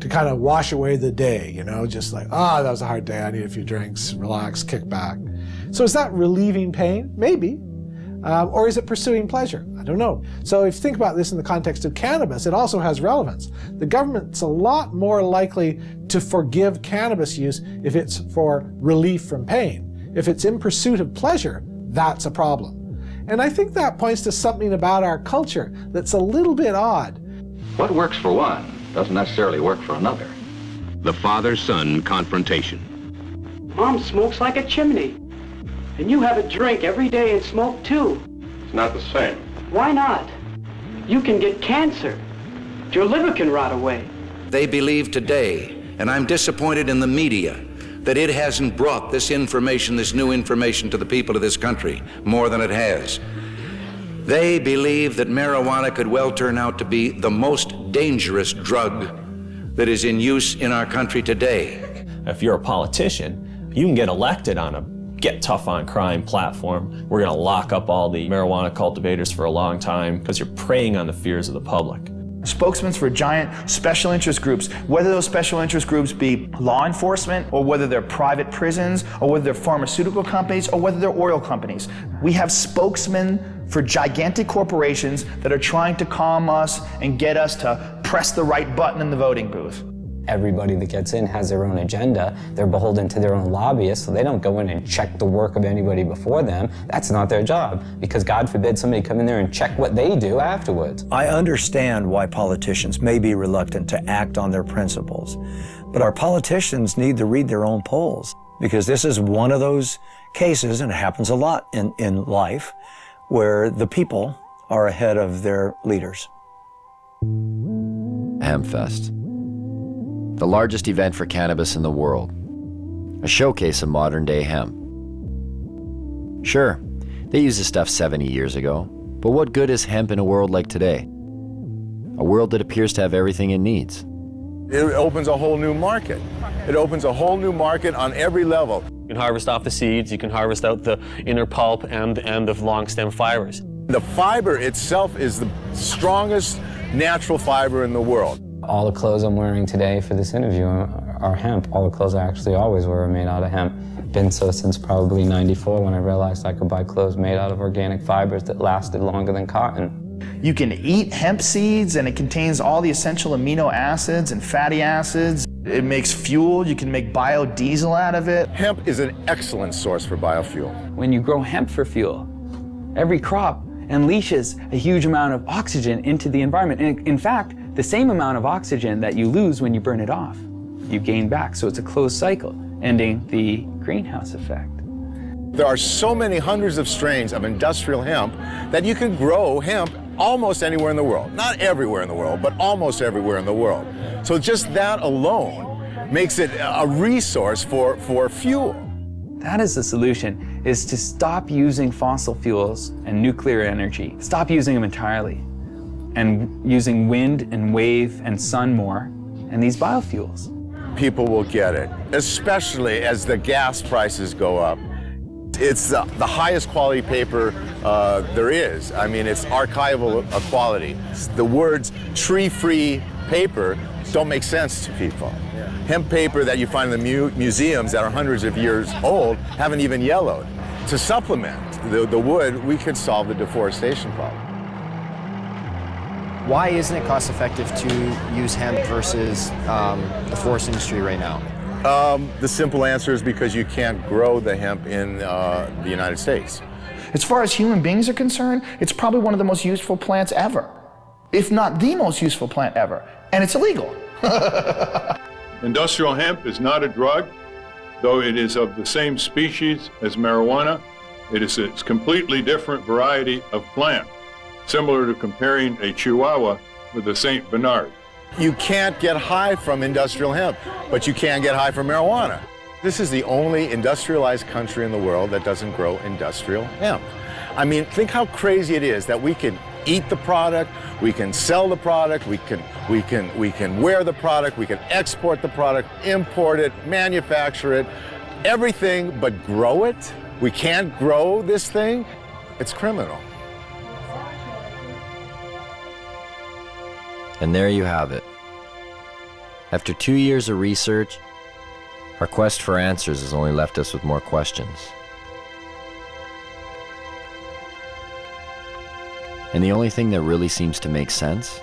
to kind of wash away the day, just like, that was a hard day, I need a few drinks, relax, kick back. So is that relieving pain? Maybe. Or is it pursuing pleasure? I don't know. So if you think about this in the context of cannabis, it also has relevance. The government's a lot more likely to forgive cannabis use if it's for relief from pain. If it's in pursuit of pleasure, that's a problem. And I think that points to something about our culture that's a little bit odd. What works for one doesn't necessarily work for another. The father-son confrontation. Mom smokes like a chimney. And you have a drink every day and smoke too. It's not the same. Why not? You can get cancer. Your liver can rot away. They believe today, and I'm disappointed in the media, that it hasn't brought this information, this new information to the people of this country more than it has. They believe that marijuana could well turn out to be the most dangerous drug that is in use in our country today. If you're a politician, you can get elected on a Get Tough on Crime platform. We're gonna lock up all the marijuana cultivators for a long time because you're preying on the fears of the public. Spokesmen for giant special interest groups, whether those special interest groups be law enforcement, or whether they're private prisons, or whether they're pharmaceutical companies, or whether they're oil companies. We have spokesmen for gigantic corporations that are trying to calm us and get us to press the right button in the voting booth. Everybody that gets in has their own agenda. They're beholden to their own lobbyists, so they don't go in and check the work of anybody before them. That's not their job, because God forbid somebody come in there and check what they do afterwards. I understand why politicians may be reluctant to act on their principles, but our politicians need to read their own polls, because this is one of those cases, and it happens a lot in life, where the people are ahead of their leaders. HempFest, the largest event for cannabis in the world, a showcase of modern-day hemp. Sure, they used this stuff 70 years ago, but what good is hemp in a world like today? A world that appears to have everything it needs. It opens a whole new market. It opens a whole new market on every level. You can harvest off the seeds, you can harvest out the inner pulp and the long stem fibers. The fiber itself is the strongest natural fiber in the world. All the clothes I'm wearing today for this interview are hemp. All the clothes I actually always wear are made out of hemp. Been so since probably '94, when I realized I could buy clothes made out of organic fibers that lasted longer than cotton. You can eat hemp seeds, and it contains all the essential amino acids and fatty acids. It makes fuel. You can make biodiesel out of it. Hemp is an excellent source for biofuel. When you grow hemp for fuel, every crop unleashes a huge amount of oxygen into the environment. And in fact, the same amount of oxygen that you lose when you burn it off, you gain back. So it's a closed cycle, ending the greenhouse effect. There are so many hundreds of strains of industrial hemp that you can grow hemp almost anywhere in the world. Not everywhere in the world, but almost everywhere in the world. So just that alone makes it a resource for fuel. That is the solution, is to stop using fossil fuels and nuclear energy. Stop using them entirely, and using wind and wave and sun more, and these biofuels. People will get it, especially as the gas prices go up. It's the highest quality paper there is. I mean, it's archival quality. The words tree-free paper don't make sense to people. Hemp paper that you find in the museums that are hundreds of years old haven't even yellowed. To supplement the wood, we could solve the deforestation problem. Why isn't it cost effective to use hemp versus the forest industry right now? The simple answer is because you can't grow the hemp in the United States. As far as human beings are concerned, it's probably one of the most useful plants ever, if not the most useful plant ever, and it's illegal. Industrial hemp is not a drug, though it is of the same species as marijuana. It is a completely different variety of plant, similar to comparing a Chihuahua with a St. Bernard. You can't get high from industrial hemp, but you can get high from marijuana. This is the only industrialized country in the world that doesn't grow industrial hemp. I mean, think how crazy it is that we can eat the product, we can sell the product, we can wear the product, we can export the product, import it, manufacture it, everything but grow it. We can't grow this thing. It's criminal. And there you have it. After 2 years of research, our quest for answers has only left us with more questions. And the only thing that really seems to make sense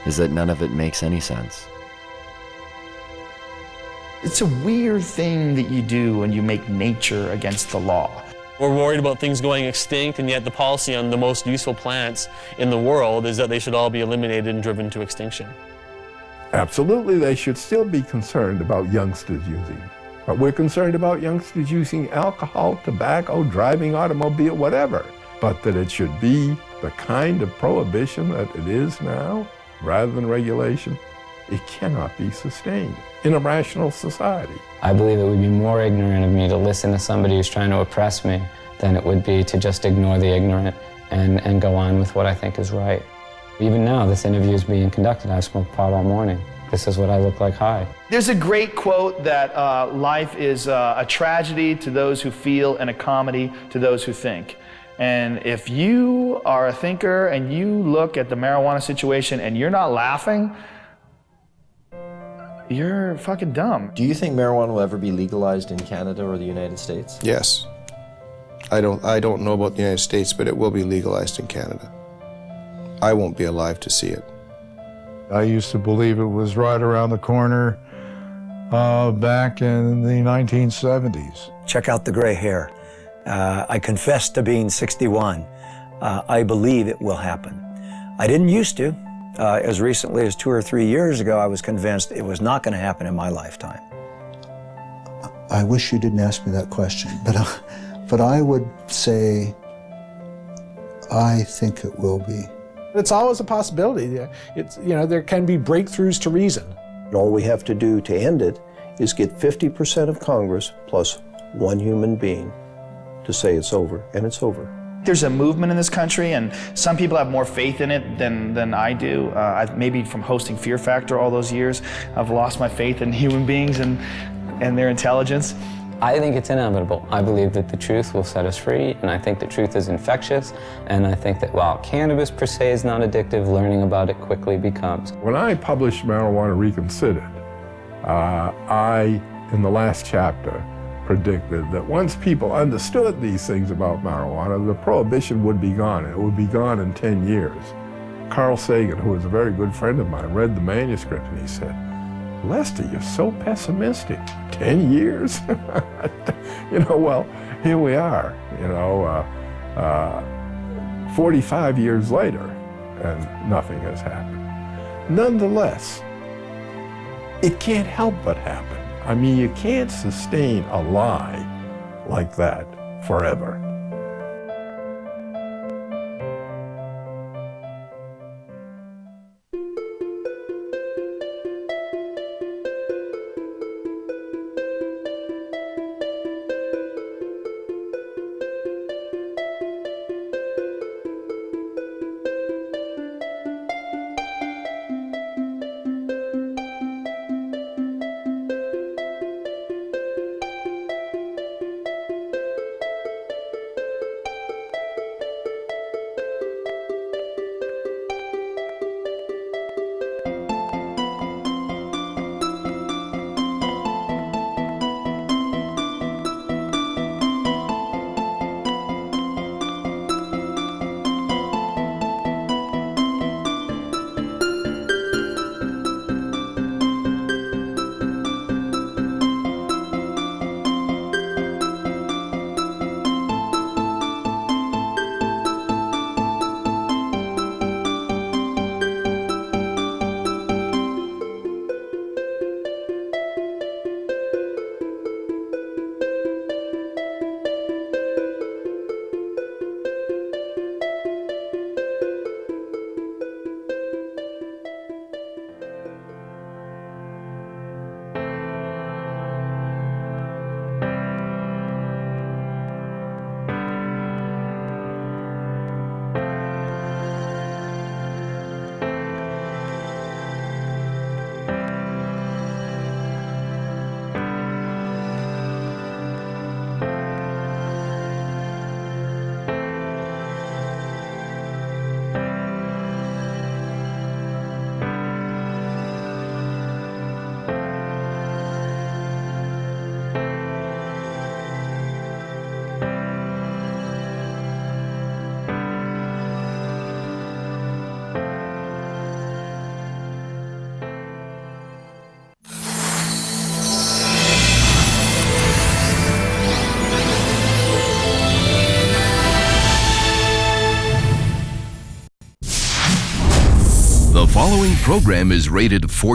is that none of it makes any sense. It's a weird thing that you do when you make nature against the law. We're worried about things going extinct, and yet the policy on the most useful plants in the world is that they should all be eliminated and driven to extinction. Absolutely, they should still be concerned about youngsters using. But we're concerned about youngsters using alcohol, tobacco, driving automobile, whatever. But that it should be the kind of prohibition that it is now, rather than regulation, it cannot be sustained in a rational society. I believe it would be more ignorant of me to listen to somebody who's trying to oppress me than it would be to just ignore the ignorant and go on with what I think is right. Even now, this interview is being conducted. I've smoked pot all morning. This is what I look like high. There's a great quote that life is a tragedy to those who feel and a comedy to those who think. And if you are a thinker and you look at the marijuana situation and you're not laughing, you're fucking dumb. Do you think marijuana will ever be legalized in Canada or the United States? Yes. I don't know about the United States, but it will be legalized in Canada. I won't be alive to see it. I used to believe it was right around the corner back in the 1970s. Check out the gray hair. I confess to being 61. I believe it will happen. I didn't used to. As recently as 2 or 3 years ago, I was convinced it was not going to happen in my lifetime. I wish you didn't ask me that question, but I would say I think it will be. It's always a possibility. There can be breakthroughs to reason. All we have to do to end it is get 50% of Congress plus one human being to say it's over, and it's over. There's a movement in this country, and some people have more faith in it than I do. Maybe from hosting Fear Factor all those years, I've lost my faith in human beings and their intelligence. I think it's inevitable. I believe that the truth will set us free, and I think the truth is infectious, and I think that while cannabis per se is not addictive, learning about it quickly becomes. When I published Marijuana Reconsidered, I, in the last chapter, predicted that once people understood these things about marijuana, the prohibition would be gone. It would be gone in 10 years. Carl Sagan, who was a very good friend of mine, read the manuscript and he said, "Lester, you're so pessimistic. 10 years?" Well, here we are, 45 years later, and nothing has happened. Nonetheless, it can't help but happen. I mean, you can't sustain a lie like that forever. following program is rated 14.